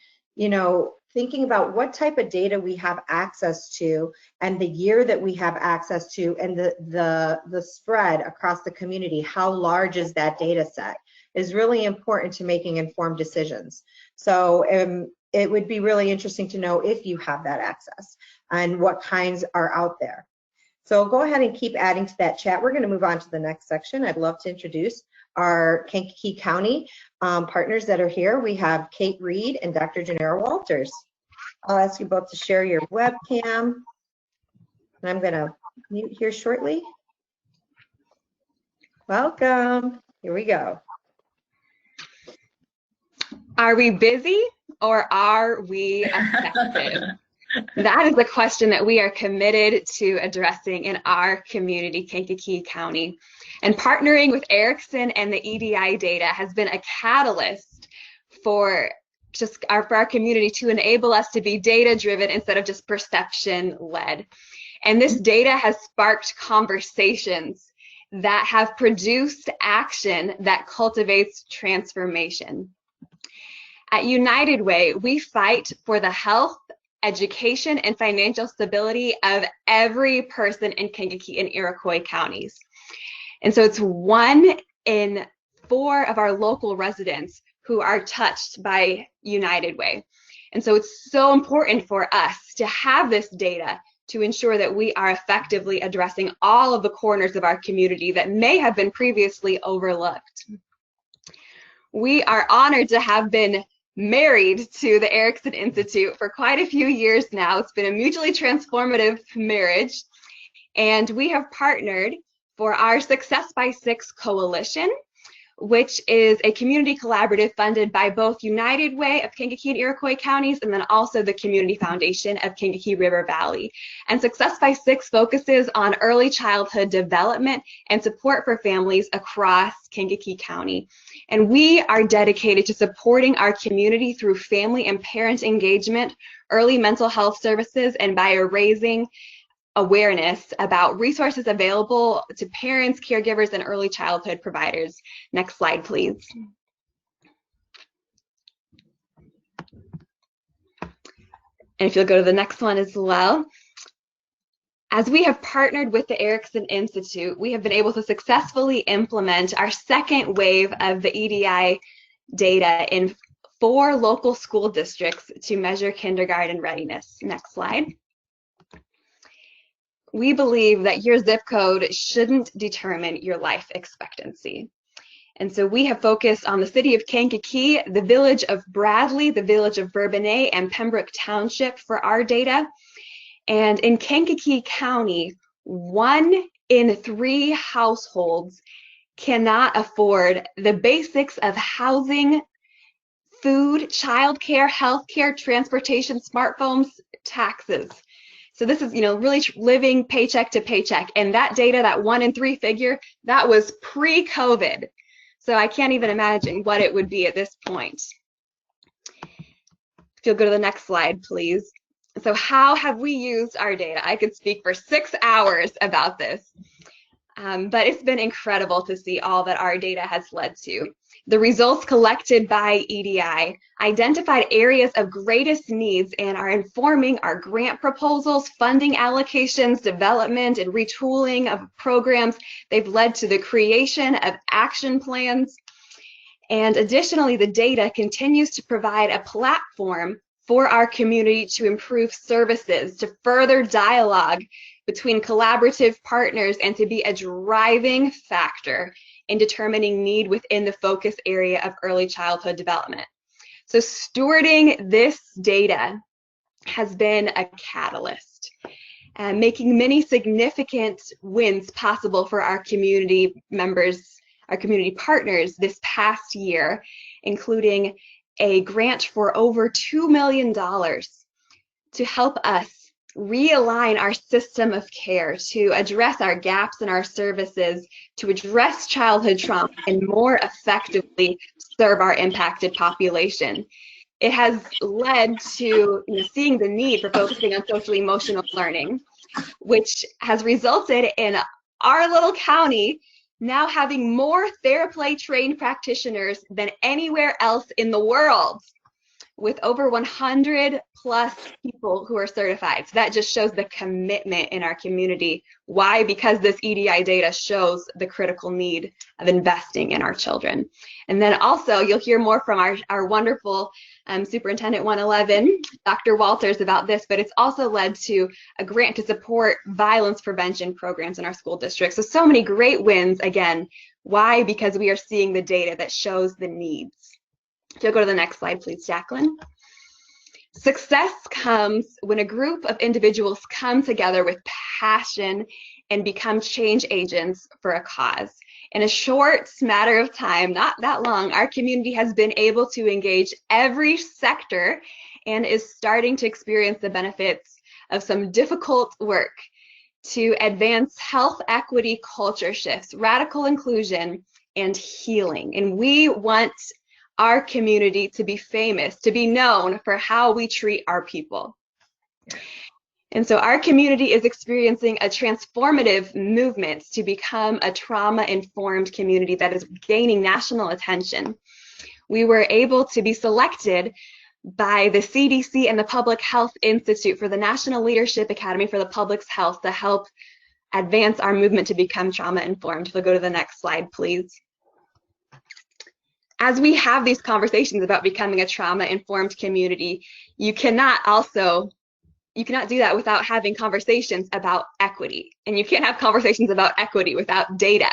thinking about what type of data we have access to and the year that we have access to and the spread across the community, how large is that data set, is really important to making informed decisions. So it would be really interesting to know if you have that access and what kinds are out there. So go ahead and keep adding to that chat. We're going to move on to the next section. I'd love to introduce our Kankakee County partners that are here. We have Kate Reed and Dr. Janera Walters. I'll ask you both to share your webcam. And I'm going to mute here shortly. Welcome. Here we go. Are we busy or are we effective? That is the question that we are committed to addressing in our community, Kankakee County. And partnering with Erickson and the EDI data has been a catalyst for our community to enable us to be data-driven instead of just perception-led. And this data has sparked conversations that have produced action that cultivates transformation. At United Way, we fight for the health, education, and financial stability of every person in Kankakee and Iroquois counties. And so it's 1 in 4 of our local residents who are touched by United Way. And so it's so important for us to have this data to ensure that we are effectively addressing all of the corners of our community that may have been previously overlooked. We are honored to have been married to the Erickson Institute for quite a few years now. It's been a mutually transformative marriage, and we have partnered for our Success by 6 coalition, which is a community collaborative funded by both United Way of Kankakee and Iroquois counties and then also the Community Foundation of Kankakee River Valley. And Success by 6 focuses on early childhood development and support for families across Kankakee County. And we are dedicated to supporting our community through family and parent engagement, early mental health services, and by raising awareness about resources available to parents, caregivers, and early childhood providers. Next slide, please. And if you'll go to the next one as well. As we have partnered with the Erickson Institute, we have been able to successfully implement our second wave of the EDI data in 4 local school districts to measure kindergarten readiness. Next slide. We believe that your zip code shouldn't determine your life expectancy. And so we have focused on the city of Kankakee, the village of Bradley, the village of Bourbonnais, and Pembroke Township for our data. And in Kankakee County, 1 in 3 households cannot afford the basics of housing, food, childcare, healthcare, transportation, smartphones, taxes. So this is, really living paycheck to paycheck. And that data, that 1 in 3 figure, that was pre-COVID. So I can't even imagine what it would be at this point. If you'll go to the next slide, please. So how have we used our data? I could speak for 6 hours about this. But it's been incredible to see all that our data has led to. The results collected by EDI identified areas of greatest needs and are informing our grant proposals, funding allocations, development, and retooling of programs. They've led to the creation of action plans. And additionally, the data continues to provide a platform for our community to improve services, to further dialogue between collaborative partners, and to be a driving factor in determining need within the focus area of early childhood development. So stewarding this data has been a catalyst, making many significant wins possible for our community members, our community partners this past year, including a grant for over $2 million to help us realign our system of care, to address our gaps in our services, to address childhood trauma, and more effectively serve our impacted population. It has led to seeing the need for focusing on social emotional learning, which has resulted in our little county now having more TheraPlay trained practitioners than anywhere else in the world, with over 100 plus people who are certified. So that just shows the commitment in our community. Why? Because this EDI data shows the critical need of investing in our children. And then also you'll hear more from our wonderful Superintendent 111, Dr. Walters, about this, but it's also led to a grant to support violence prevention programs in our school district. So many great wins again. Why? Because we are seeing the data that shows the needs. If you'll go to the next slide, please, Jacqueline. Success comes when a group of individuals come together with passion and become change agents for a cause. In a short matter of time, not that long, our community has been able to engage every sector and is starting to experience the benefits of some difficult work to advance health equity, culture shifts, radical inclusion, and healing. And we want our community to be famous, to be known for how we treat our people. And so our community is experiencing a transformative movement to become a trauma-informed community that is gaining national attention. We were able to be selected by the CDC and the Public Health Institute for the National Leadership Academy for the Public's Health to help advance our movement to become trauma-informed. We'll go to the next slide, please. As we have these conversations about becoming a trauma-informed community, you cannot do that without having conversations about equity. And you can't have conversations about equity without data.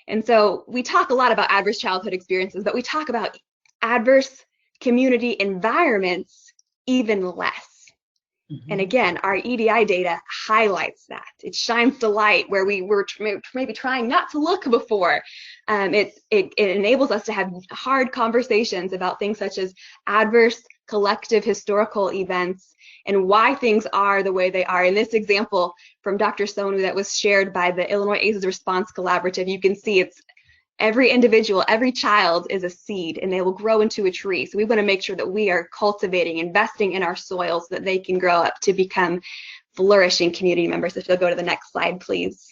And so we talk a lot about adverse childhood experiences, but we talk about adverse community environments even less. And again, our EDI data highlights that. It shines the light where we were maybe trying not to look before. It enables us to have hard conversations about things such as adverse collective historical events and why things are the way they are. In this example from Dr. Sonu that was shared by the Illinois ACEs Response Collaborative, you can see it's every individual, every child is a seed, and they will grow into a tree. So we want to make sure that we are cultivating, investing in our soils so that they can grow up to become flourishing community members. If you'll go to the next slide, please.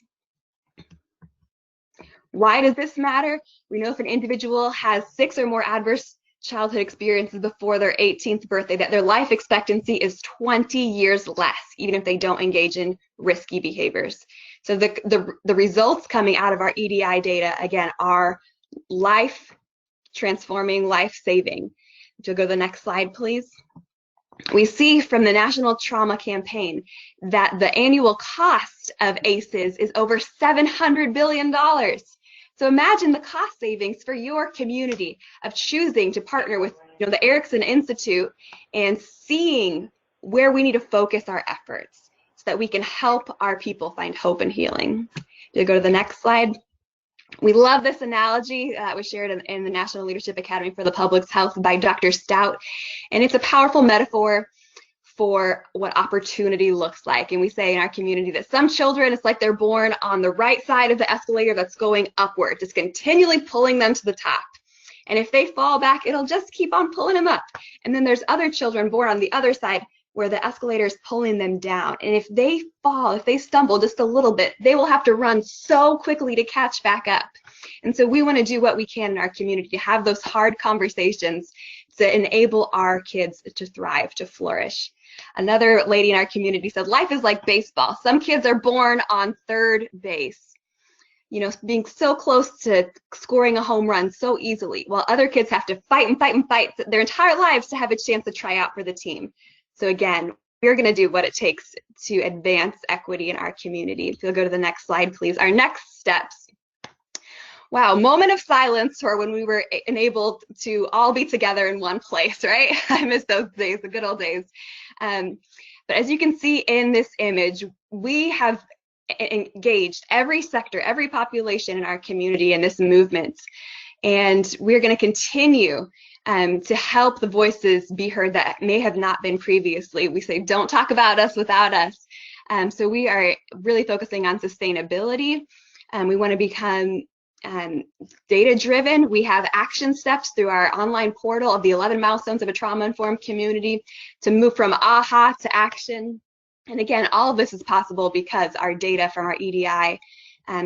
Why does this matter? We know if an individual has 6 or more adverse childhood experiences before their 18th birthday, that their life expectancy is 20 years less, even if they don't engage in risky behaviors. So the results coming out of our EDI data, again, are life-transforming, life-saving. If you'll go to the next slide, please. We see from the National Trauma Campaign that the annual cost of ACEs is over $700 billion. So imagine the cost savings for your community of choosing to partner with the Erickson Institute and seeing where we need to focus our efforts so that we can help our people find hope and healing. You'll go to the next slide. We love this analogy that was shared in the National Leadership Academy for the Public's Health by Dr. Stout, and it's a powerful metaphor for what opportunity looks like. And we say in our community that some children, it's like they're born on the right side of the escalator that's going upward, just continually pulling them to the top. And if they fall back, it'll just keep on pulling them up. And then there's other children born on the other side where the escalator is pulling them down. And if they fall, if they stumble just a little bit, they will have to run so quickly to catch back up. And so we want to do what we can in our community to have those hard conversations to enable our kids to thrive, to flourish. Another lady in our community said, life is like baseball. Some kids are born on third base, you know, being so close to scoring a home run so easily, while other kids have to fight and fight and fight their entire lives to have a chance to try out for the team. So again, we're going to do what it takes to advance equity in our community. If you'll go to the next slide, please. Our next steps. Wow, moment of silence for when we were enabled to all be together in one place, right? I miss those days, the good old days. But as you can see in this image, we have engaged every sector, every population in our community in this movement. And we're going to continue to help the voices be heard that may have not been previously. We say, don't talk about us without us. So we are really focusing on sustainability. We want to become data-driven. We have action steps through our online portal of the 11 milestones of a trauma-informed community to move from aha to action. And again, all of this is possible because our data from our EDI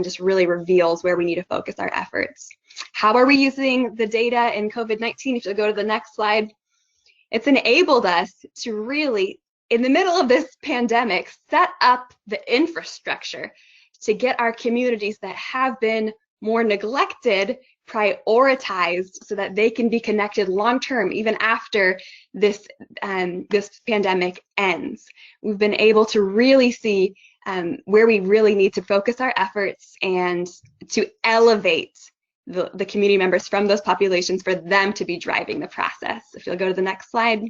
just really reveals where we need to focus our efforts. How are we using the data in COVID-19? If you'll go to the next slide, it's enabled us to really, in the middle of this pandemic, set up the infrastructure to get our communities that have been more neglected prioritized so that they can be connected long-term, even after this pandemic ends. We've been able to really see where we really need to focus our efforts and to elevate the community members from those populations for them to be driving the process. If you'll go to the next slide.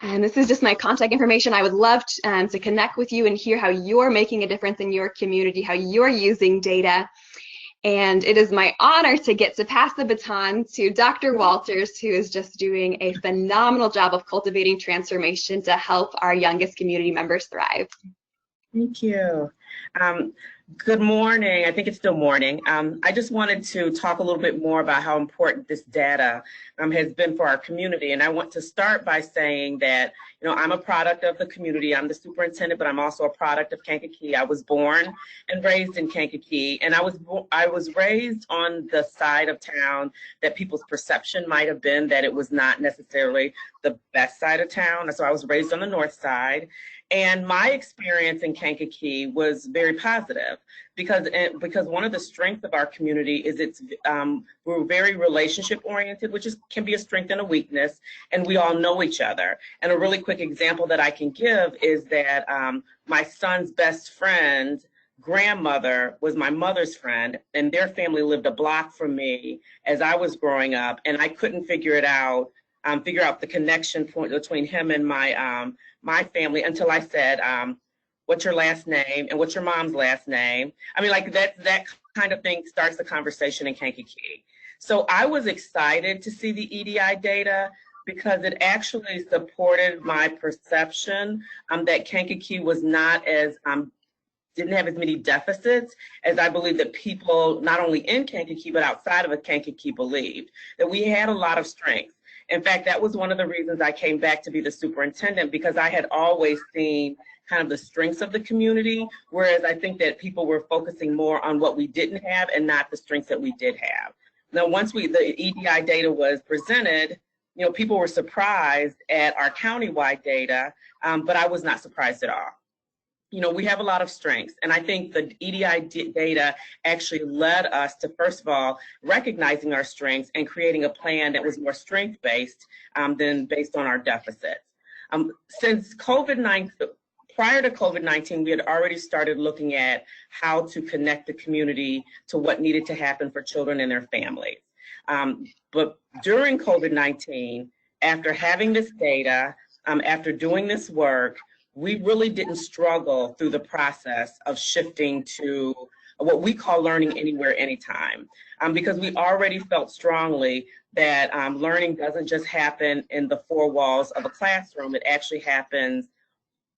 And this is just my contact information. I would love to connect with you and hear how you're making a difference in your community, how you're using data. And it is my honor to get to pass the baton to Dr. Walters, who is just doing a phenomenal job of cultivating transformation to help our youngest community members thrive. Thank you. Good morning. I think it's still morning. I just wanted to talk a little bit more about how important this data has been for our community. And I want to start by saying that, you know, I'm a product of the community. I'm the superintendent, but I'm also a product of Kankakee. I was born and raised in Kankakee, and I was raised on the side of town that people's perception might have been that it was not necessarily the best side of town. So I was raised on the north side. And my experience in Kankakee was very positive because one of the strengths of our community is we're very relationship oriented, which can be a strength and a weakness, and we all know each other. And a really quick example that I can give is that my son's best friend grandmother was my mother's friend, and their family lived a block from me as I was growing up, and I couldn't figure out the connection point between him and my family until I said, what's your last name and what's your mom's last name? I mean, like that kind of thing starts the conversation in Kankakee. So I was excited to see the EDI data because it actually supported my perception that Kankakee was not as, didn't have as many deficits as I believe that people, not only in Kankakee, but outside of Kankakee believed, that we had a lot of strengths. In fact, that was one of the reasons I came back to be the superintendent, because I had always seen kind of the strengths of the community, whereas I think that people were focusing more on what we didn't have and not the strengths that we did have. Now, once the EDI data was presented, you know, people were surprised at our countywide data, but I was not surprised at all. You know, we have a lot of strengths, and I think the EDI data actually led us to, first of all, recognizing our strengths and creating a plan that was more strength-based than based on our deficits. Since COVID-19, prior to COVID-19, we had already started looking at how to connect the community to what needed to happen for children and their families. But during COVID-19, after having this data, after doing this work, we really didn't struggle through the process of shifting to what we call learning anywhere, anytime, because we already felt strongly that learning doesn't just happen in the four walls of a classroom. It actually happens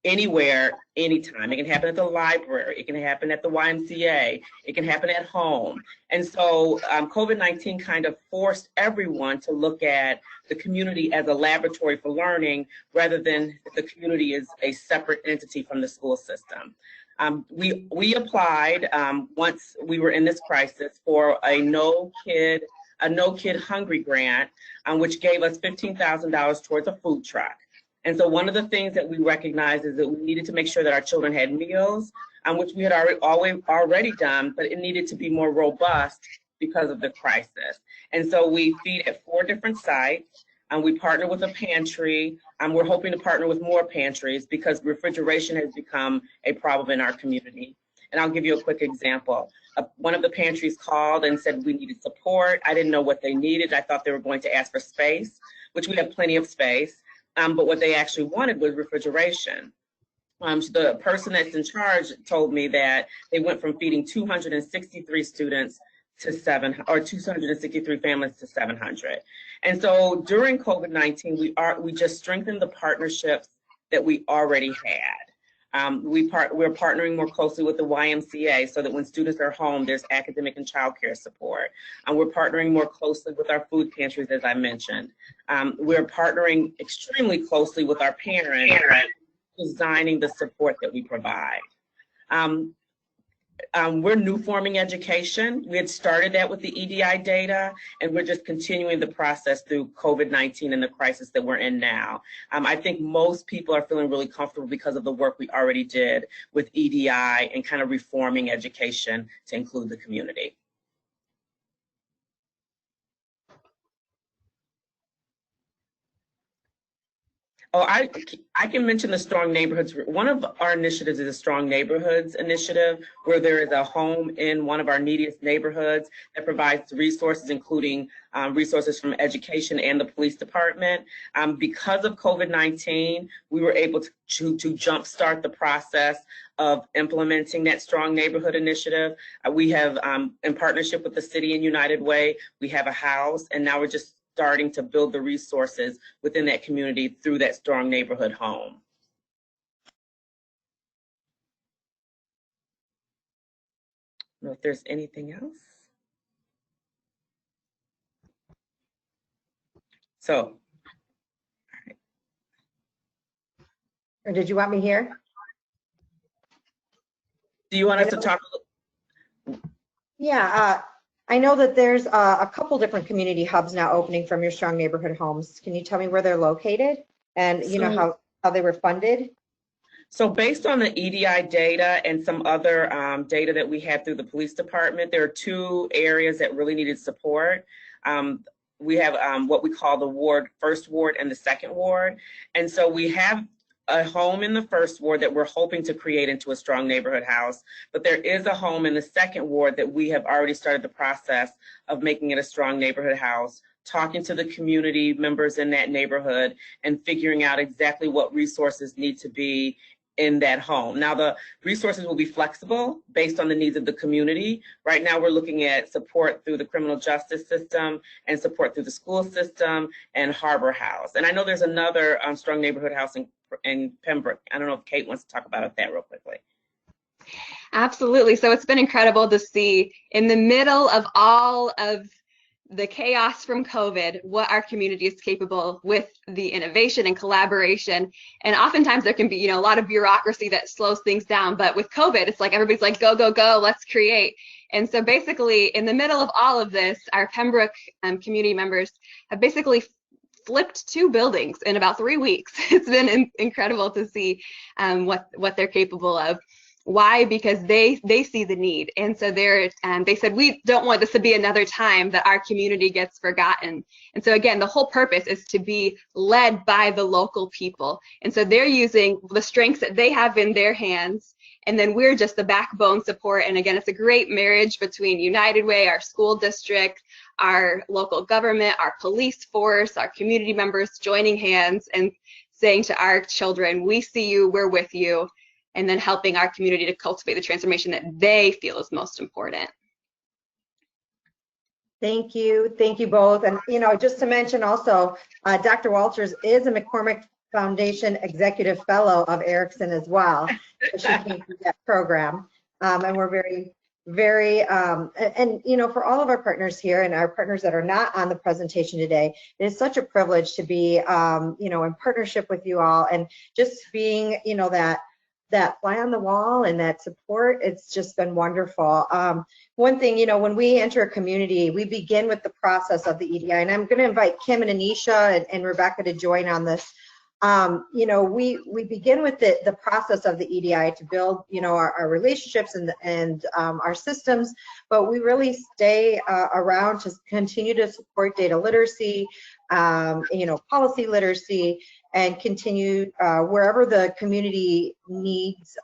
anywhere, anytime. It can happen at the library. It can happen at the YMCA. It can happen at home. And so COVID-19 kind of forced everyone to look at the community as a laboratory for learning rather than the community as a separate entity from the school system. We applied once we were in this crisis for a No Kid Hungry grant, which gave us $15,000 towards a food truck. And so one of the things that we recognized is that we needed to make sure that our children had meals, which we had already done, but it needed to be more robust because of the crisis. And so we feed at 4 different sites, and we partner with a pantry, and we're hoping to partner with more pantries because refrigeration has become a problem in our community. And I'll give you a quick example. One of the pantries called and said we needed support. I didn't know what they needed. I thought they were going to ask for space, which we have plenty of space. But what they actually wanted was refrigeration. The person that's in charge told me that they went from feeding 263 students to 263 families to 700. And so during COVID-19, we just strengthened the partnerships that we already had. We're partnering more closely with the YMCA so that when students are home, there's academic and childcare support. We're partnering more closely with our food pantries, as I mentioned. We're partnering extremely closely with our parents, designing the support that we provide. We're new forming education. We had started that with the EDI data, and we're just continuing the process through COVID-19 and the crisis that we're in now. I think most people are feeling really comfortable because of the work we already did with EDI and kind of reforming education to include the community. Oh, I can mention the Strong Neighborhoods. One of our initiatives is a Strong Neighborhoods initiative, where there is a home in one of our neediest neighborhoods that provides resources, including resources from education and the police department. Because of COVID-19, we were able to jumpstart the process of implementing that Strong Neighborhood initiative. We have, in partnership with the city and United Way, we have a house, and now we're just starting to build the resources within that community through that Strong Neighborhood home. I don't know if there's anything else. So, all right. Or did you want me here? Do you want us to talk? Yeah, I know that there's a couple different community hubs now opening from your Strong Neighborhood homes. Can you tell me where they're located and you know how they were funded? So based on the EDI data and some other data that we had through the police department, there are 2 areas that really needed support. We have what we call the first ward and the second ward. And so we have a home in the first ward that we're hoping to create into a Strong Neighborhood house, but there is a home in the second ward that we have already started the process of making it a Strong Neighborhood house, talking to the community members in that neighborhood and figuring out exactly what resources need to be in that home. Now, the resources will be flexible based on the needs of the community. Right now, we're looking at support through the criminal justice system and support through the school system and Harbor House. And I know there's another Strong Neighborhood house in Pembroke. I don't know if Kate wants to talk about that real quickly. Absolutely. So it's been incredible to see in the middle of all of the chaos from COVID, what our community is capable with the innovation and collaboration. And oftentimes there can be, a lot of bureaucracy that slows things down. But with COVID, it's like everybody's like, go, go, go, let's create. And so basically in the middle of all of this, our Pembroke community members have basically flipped 2 buildings in about 3 weeks. It's been incredible to see what they're capable of. Why? Because they see the need. And so they said, we don't want this to be another time that our community gets forgotten. And so again, the whole purpose is to be led by the local people. And so they're using the strengths that they have in their hands. And then we're just the backbone support. And again, it's a great marriage between United Way, our school district, our local government, our police force, our community members joining hands and saying to our children, we see you, we're with you. And then helping our community to cultivate the transformation that they feel is most important. Thank you both. And just to mention also, Dr. Walters is a McCormick Foundation Executive Fellow of Erickson as well. So she came through that program. And we're very, and you know, for all of our partners here and our partners that are not on the presentation today, it is such a privilege to be, you know, in partnership with you all, and just being, you know, that fly on the wall and that support. It's just been wonderful. One thing, you know, when we enter a community, we begin with the process of the EDI, and I'm going to invite Kim and Anisha and Rebecca to join on this. You know, we begin with the process of the EDI to build, you know, our relationships and our systems, but we really stay around to continue to support data literacy, you know, policy literacy, and continue wherever the community needs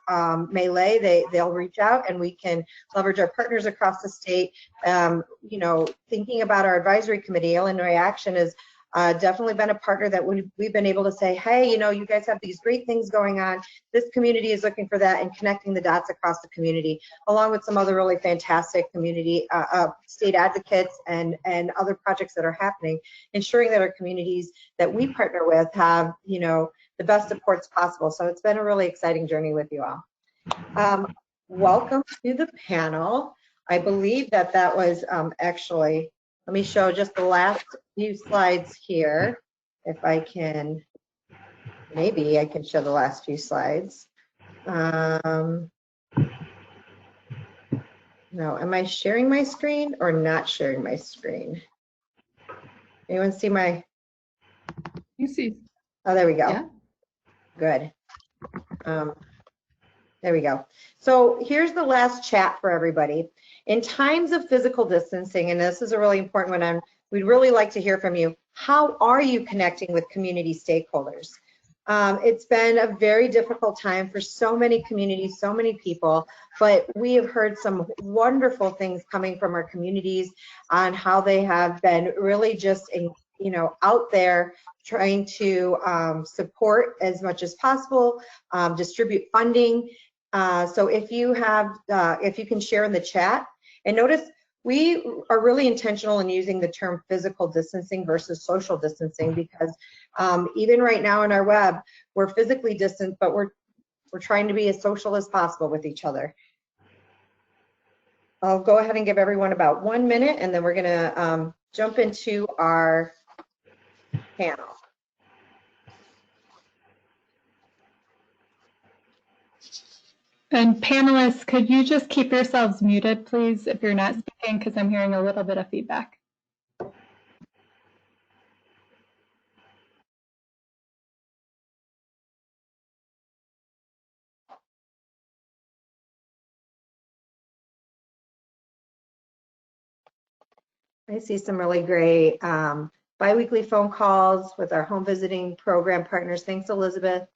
may lay, they'll reach out, and we can leverage our partners across the state. You know, thinking about our advisory committee, Illinois Action is definitely been a partner that we've been able to say, hey, you know, you guys have these great things going on. This community is looking for that, and connecting the dots across the community, along with some other really fantastic community state advocates and other projects that are happening, ensuring that our communities that we partner with have, you know, the best supports possible. So it's been a really exciting journey with you all. Welcome to the panel. I believe that was actually, let me show just the last few slides here. If I can, maybe I can show the last few slides. No, am I sharing my screen or not sharing my screen? Anyone see my? You see. Oh, there we go. Yeah. Good. There we go. So here's the last chat for everybody. In times of physical distancing, and this is a really important one, we'd really like to hear from you. How are you connecting with community stakeholders? It's been a very difficult time for so many communities, so many people, but we have heard some wonderful things coming from our communities on how they have been really just, you know, out there trying to support as much as possible, distribute funding. So if you have, if you can share in the chat, and notice we are really intentional in using the term physical distancing versus social distancing, because even right now in our web, we're physically distant, but we're trying to be as social as possible with each other. I'll go ahead and give everyone about 1 minute, and then we're gonna jump into our panel. And panelists, could you just keep yourselves muted, please, if you're not speaking, because I'm hearing a little bit of feedback. I see some really great biweekly phone calls with our home visiting program partners. Thanks, Elizabeth.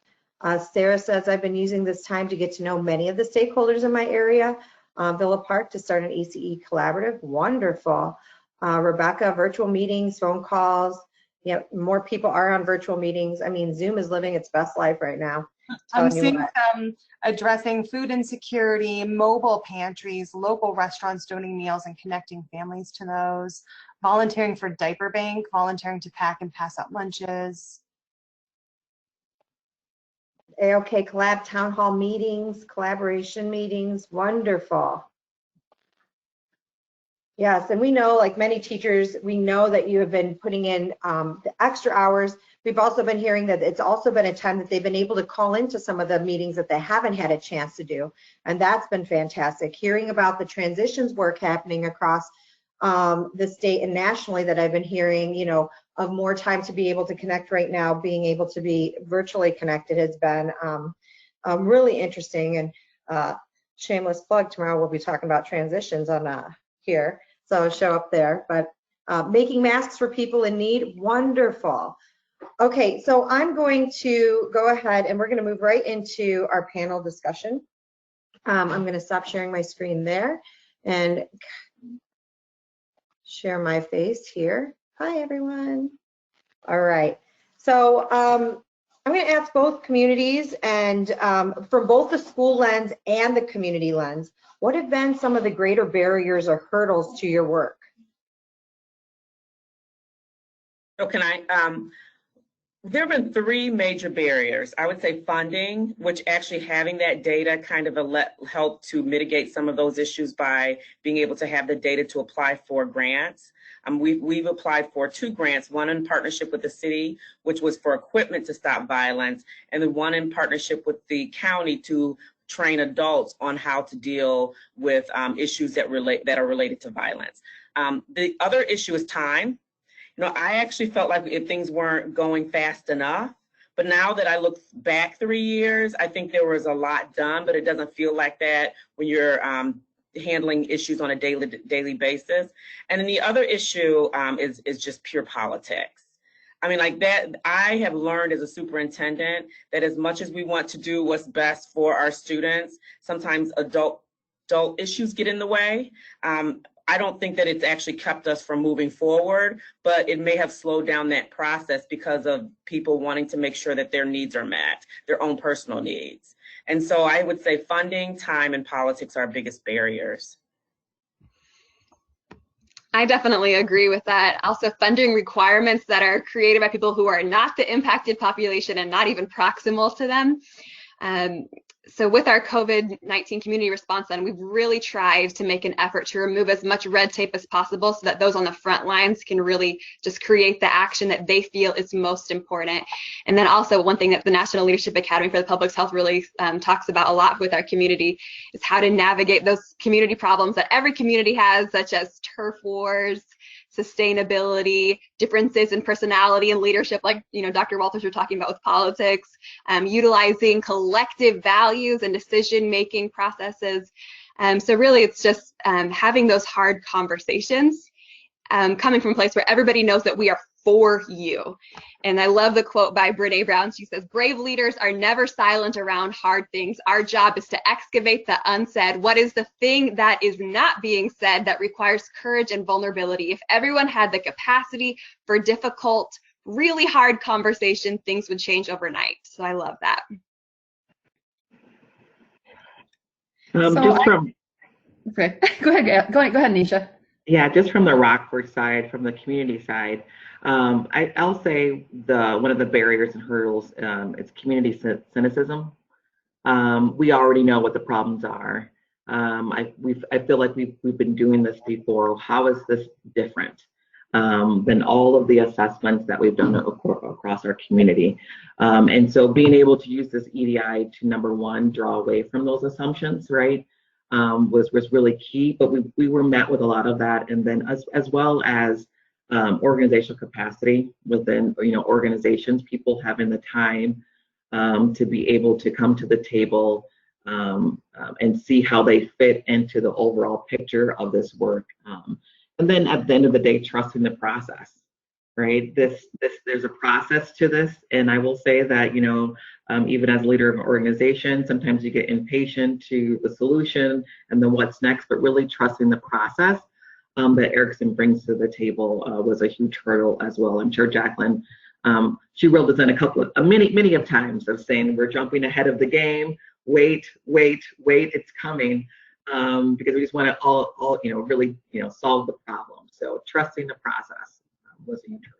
Sarah says, I've been using this time to get to know many of the stakeholders in my area. Villa Park to start an ECE collaborative. Wonderful. Rebecca, virtual meetings, phone calls. Yeah, more people are on virtual meetings. I mean, Zoom is living its best life right now. I'm seeing some addressing food insecurity, mobile pantries, local restaurants donating meals and connecting families to those, volunteering for diaper bank, volunteering to pack and pass out lunches. AOK Collab town hall meetings, collaboration meetings, wonderful. Yes, and we know, like many teachers, we know that you have been putting in the extra hours. We've also been hearing that it's also been a time that they've been able to call into some of the meetings that they haven't had a chance to do, and that's been fantastic. Hearing about the transitions work happening across the state and nationally that I've been hearing, you know, of more time to be able to connect right now, being able to be virtually connected has been really interesting. And shameless plug, tomorrow we'll be talking about transitions on here, so show up there. But making masks for people in need, wonderful. Okay, so I'm going to go ahead and we're going to move right into our panel discussion. I'm going to stop sharing my screen there and share my face here. Hi, everyone. All right. So I'm going to ask both communities, and from both the school lens and the community lens, what have been some of the greater barriers or hurdles to your work? So can I, There have been three major barriers. I would say funding, which actually having that data kind of help to mitigate some of those issues by being able to have the data to apply for grants. We've applied for 2 grants, one in partnership with the city, which was for equipment to stop violence, and then one in partnership with the county to train adults on how to deal with issues that are related to violence. The other issue is time. You know, I actually felt like if things weren't going fast enough, but now that I look back 3 years, I think there was a lot done, but it doesn't feel like that when you're handling issues on a daily basis. And then the other issue is just pure politics. I mean, like that, I have learned as a superintendent that as much as we want to do what's best for our students, sometimes adult issues get in the way. I don't think that it's actually kept us from moving forward, but it may have slowed down that process because of people wanting to make sure that their needs are met, their own personal needs. And so I would say funding, time, and politics are our biggest barriers. I definitely agree with that. Also, funding requirements that are created by people who are not the impacted population and not even proximal to them. So with our COVID-19 community response then, we've really tried to make an effort to remove as much red tape as possible so that those on the front lines can really just create the action that they feel is most important. And then also one thing that the National Leadership Academy for the Public Health really talks about a lot with our community is how to navigate those community problems that every community has, such as turf wars, sustainability, differences in personality and leadership, like Dr. Walters were talking about with politics, utilizing collective values and decision-making processes. So really it's just having those hard conversations, coming from a place where everybody knows that we are for you. And I love the quote by Brene Brown. She says, "Brave leaders are never silent around hard things. Our job is to excavate the unsaid. What is the thing that is not being said that requires courage and vulnerability? If everyone had the capacity for difficult, really hard conversation, things would change overnight." So I love that. Okay, go ahead, Nisha. Yeah, just from the Rockford side, from the community side, I'll say one of the barriers and hurdles is community cynicism. We already know what the problems are. I feel like we've been doing this before. How is this different than all of the assessments that we've done across our community? And so being able to use this EDI to, number one, draw away from those assumptions, right? Was really key, but we were met with a lot of that, and then as well as organizational capacity within organizations, people having the time to be able to come to the table and see how they fit into the overall picture of this work, and then at the end of the day, trusting the process. Right, there's a process to this, and I will say that even as a leader of an organization, sometimes you get impatient to the solution and then what's next, but really trusting the process that Erickson brings to the table was a huge hurdle as well. I'm sure Jacqueline, she reeled us in a couple of many of times of saying we're jumping ahead of the game. Wait, it's coming, because we just want to all really solve the problem. So trusting the process was a huge hurdle.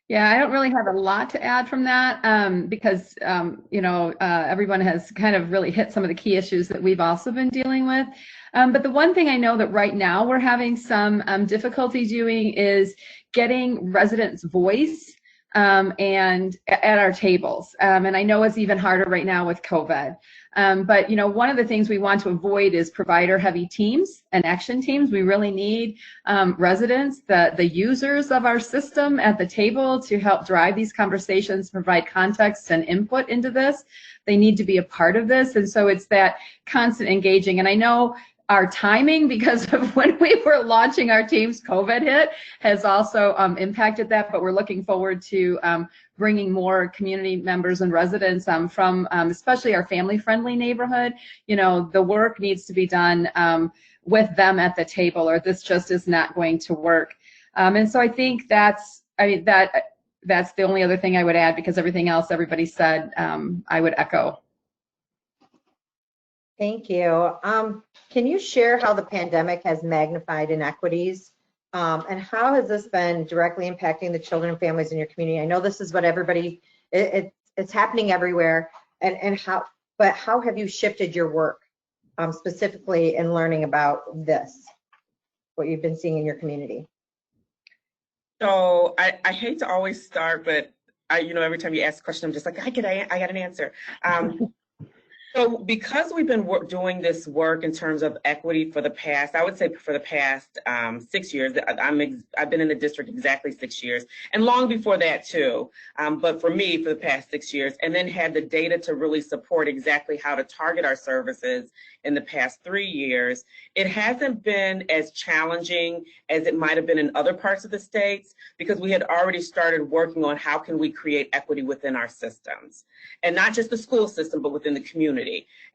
Yeah, I don't really have a lot to add from that because, everyone has kind of really hit some of the key issues that we've also been dealing with. But the one thing I know that right now we're having some difficulty doing is getting residents' voice and at our tables. And I know it's even harder right now with COVID. But one of the things we want to avoid is provider-heavy teams and action teams. We really need residents, the users of our system at the table to help drive these conversations, provide context and input into this. They need to be a part of this. And so it's that constant engaging. And I know our timing, because of when we were launching our teams, COVID hit, has also impacted that, but we're looking forward to bringing more community members and residents from especially our family-friendly neighborhood. The work needs to be done with them at the table, or this just is not going to work. And so I think that's the only other thing I would add, because everything else everybody said, I would echo. Thank you. Can you share how the pandemic has magnified inequities And how has this been directly impacting the children and families in your community? I know this is what everybody, it's happening everywhere. And how have you shifted your work specifically in learning about this, what you've been seeing in your community? So I hate to always start, but every time you ask a question, I'm just like, I got an answer. So because we've been doing this work in terms of equity for the past, I would say for the past 6 years, I've been in the district exactly 6 years, and long before that too. But for me, for the past 6 years, and then had the data to really support exactly how to target our services in the past 3 years, it hasn't been as challenging as it might have been in other parts of the states, because we had already started working on how can we create equity within our systems, and not just the school system, but within the community.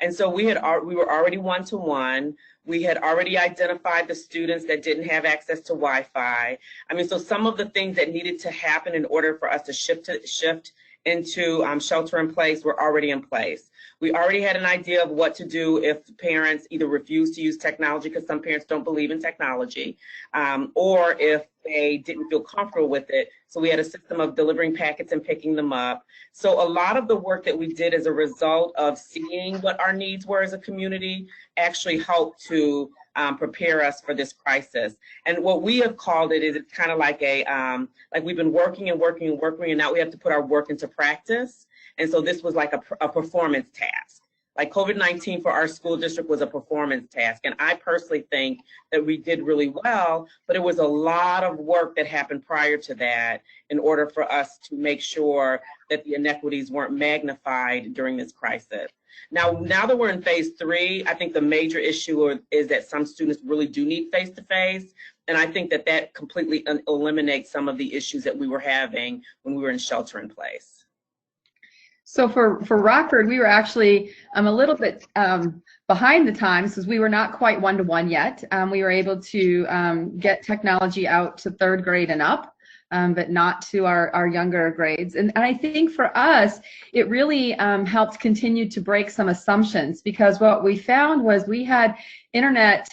And so we were already one-to-one. We had already identified the students that didn't have access to Wi-Fi. I mean, so some of the things that needed to happen in order for us to shift into shelter in place were already in place. We already had an idea of what to do if parents either refuse to use technology, because some parents don't believe in technology, or if they didn't feel comfortable with it. So we had a system of delivering packets and picking them up. So a lot of the work that we did as a result of seeing what our needs were as a community actually helped to prepare us for this crisis. And what we have called it is, it's kind of like like we've been working and working and working, and now we have to put our work into practice. And so this was like a performance task. Like COVID-19 for our school district was a performance task. And I personally think that we did really well, but it was a lot of work that happened prior to that in order for us to make sure that the inequities weren't magnified during this crisis. Now that we're in phase 3, I think the major issue is that some students really do need face-to-face. And I think that completely eliminates some of the issues that we were having when we were in shelter in place. So for Rockford, we were actually a little bit behind the times, because we were not quite one-to-one yet. We were able to get technology out to 3rd grade and up, but not to our younger grades. And I think for us, it really helped continue to break some assumptions, because what we found was we had internet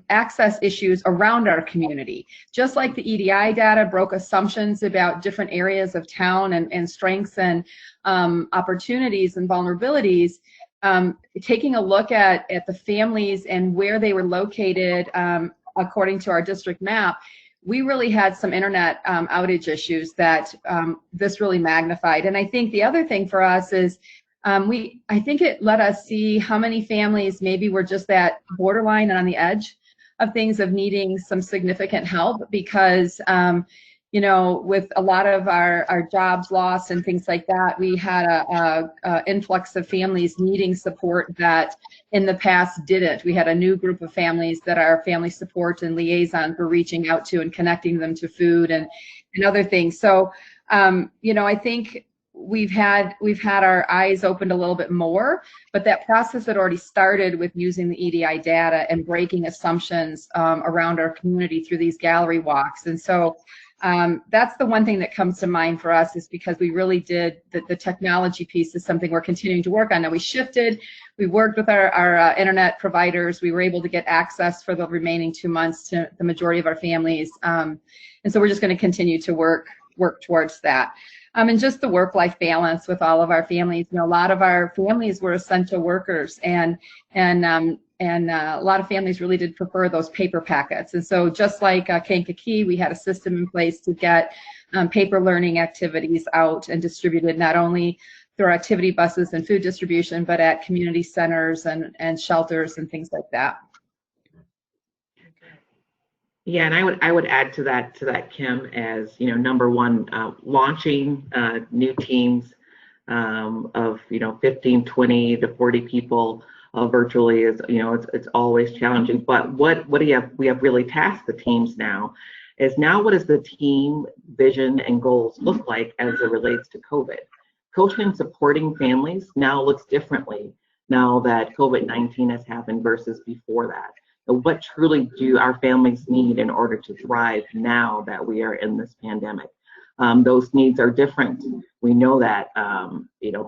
access issues around our community. Just like the EDI data broke assumptions about different areas of town and strengths and opportunities and vulnerabilities, taking a look at the families and where they were located according to our district map, we really had some internet outage issues that this really magnified. And I think the other thing for us is I think it let us see how many families maybe were just that borderline and on the edge of things, of needing some significant help, because with a lot of our jobs lost and things like that, we had a influx of families needing support that in the past didn't. We had a new group of families that our family support and liaisons were reaching out to and connecting them to food and other things. So, I think we've had our eyes opened a little bit more, but that process had already started with using the EDI data and breaking assumptions around our community through these gallery walks. And so that's the one thing that comes to mind for us, is because we really did, the technology piece is something we're continuing to work on. Now we shifted, we worked with our internet providers, we were able to get access for the remaining 2 months to the majority of our families. And so we're just going to continue to work towards that. And just the work-life balance with all of our families. A lot of our families were essential workers, and a lot of families really did prefer those paper packets. And so just like Kankakee, we had a system in place to get paper learning activities out and distributed, not only through our activity buses and food distribution, but at community centers and shelters and things like that. Yeah, and I would add to that, Kim, as number one, launching new teams of 15, 20 to 40 people virtually is it's always challenging. But what we have really tasked the teams now is, what does the team vision and goals look like as it relates to COVID? Coaching and supporting families now looks differently now that COVID-19 has happened versus before that. What truly do our families need in order to thrive now that we are in this pandemic? Those needs are different. We know that,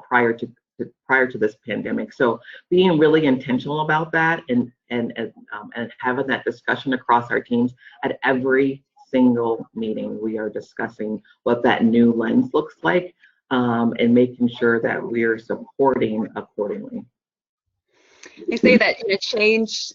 prior to this pandemic. So being really intentional about that and having that discussion across our teams at every single meeting, we are discussing what that new lens looks like, and making sure that we're supporting accordingly. They say that change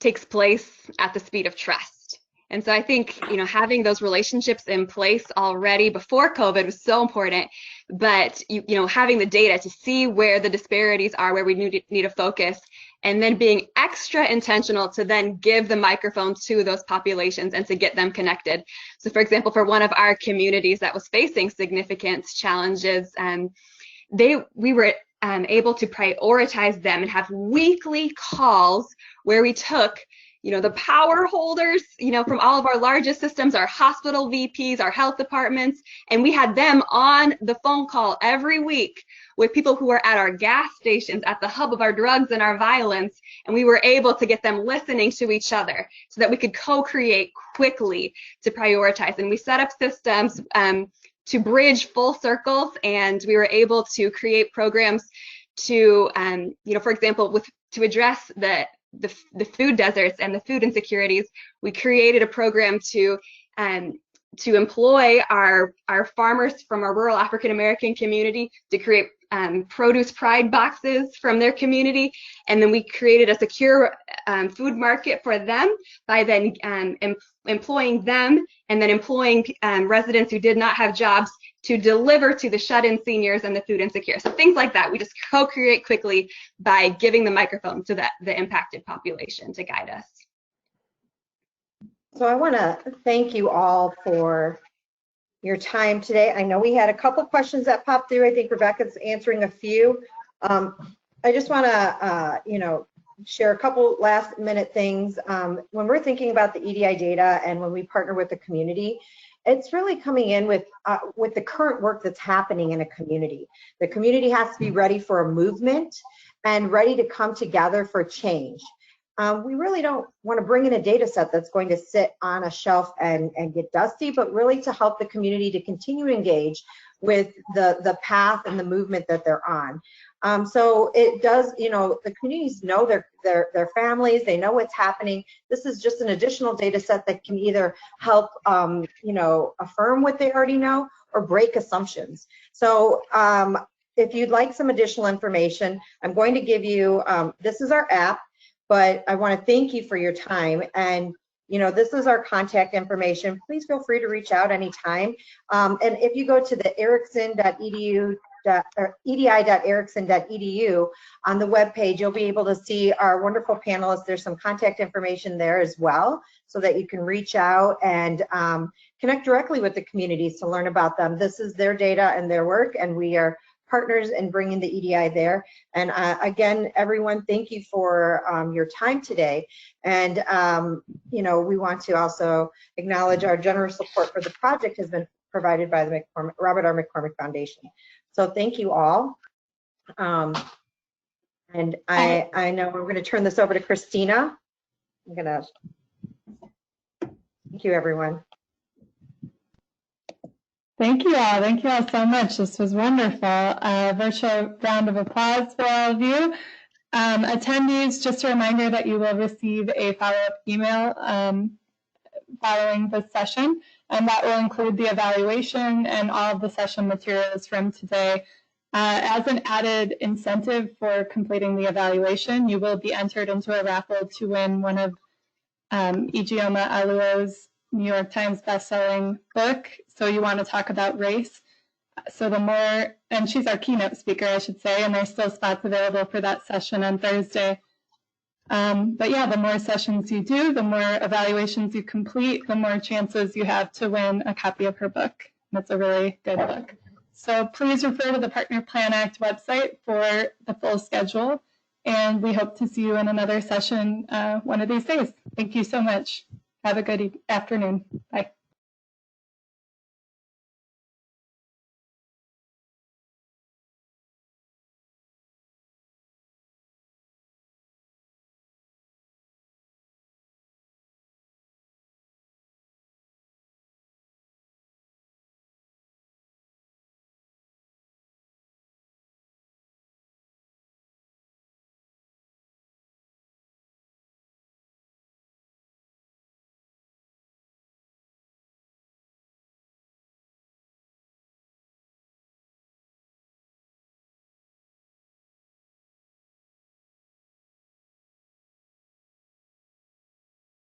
takes place at the speed of trust. And so I think, having those relationships in place already before COVID was so important, but, having the data to see where the disparities are, where we need to focus, and then being extra intentional to then give the microphone to those populations and to get them connected. So for example, for one of our communities that was facing significant challenges, we were able to prioritize them and have weekly calls where we took the power holders, from all of our largest systems, our hospital VPs, our health departments, and we had them on the phone call every week with people who were at our gas stations, at the hub of our drugs and our violence, and we were able to get them listening to each other so that we could co-create quickly to prioritize. And we set up systems to bridge full circles, and we were able to create programs to, for example, to address the food deserts and the food insecurities. We created a program to employ our farmers from our rural African American community to create produce pride boxes from their community, and then we created a secure food market for them by then employing them and then employing residents who did not have jobs to deliver to the shut-in seniors and the food insecure. So things like that, we just co-create quickly by giving the microphone to the impacted population to guide us. So I want to thank you all for your time today. I know we had a couple questions that popped through. I think Rebecca's answering a few. I just want to, share a couple last minute things. When we're thinking about the EDI data and when we partner with the community, it's really coming in with the current work that's happening in a community. The community has to be ready for a movement and ready to come together for change. We really don't want to bring in a data set that's going to sit on a shelf and get dusty, but really to help the community to continue to engage with the path and the movement that they're on. So it does, the communities know their families, they know what's happening. This is just an additional data set that can either help, affirm what they already know or break assumptions. So if you'd like some additional information, I'm going to give you, this is our app, but I want to thank you for your time. And this is our contact information. Please feel free to reach out anytime. And if you go to the erickson.edu, edi.erickson.edu on the webpage, you'll be able to see our wonderful panelists. There's some contact information there as well, so that you can reach out and connect directly with the communities to learn about them. This is their data and their work, and we are partners in bringing the EDI there. And again, everyone, thank you for your time today. And we want to also acknowledge our generous support for the project has been provided by the Robert R. McCormick Foundation. So thank you all. And I know we're going to turn this over to Christina. Thank you, everyone. Thank you all. Thank you all so much. This was wonderful. Virtual round of applause for all of you. Attendees, just a reminder that you will receive a follow-up email following this session, and that will include the evaluation and all of the session materials from today. As an added incentive for completing the evaluation, you will be entered into a raffle to win one of Ijeoma Oluo's New York Times bestselling book, So You Want to Talk About Race. So the more, and she's our keynote speaker, I should say, and there's still spots available for that session on Thursday. But yeah, the more sessions you do, the more evaluations you complete, the more chances you have to win a copy of her book. And it's a really good book. So please refer to the Partner Plan Act website for the full schedule. And we hope to see you in another session one of these days. Thank you so much. Have a good afternoon. Bye.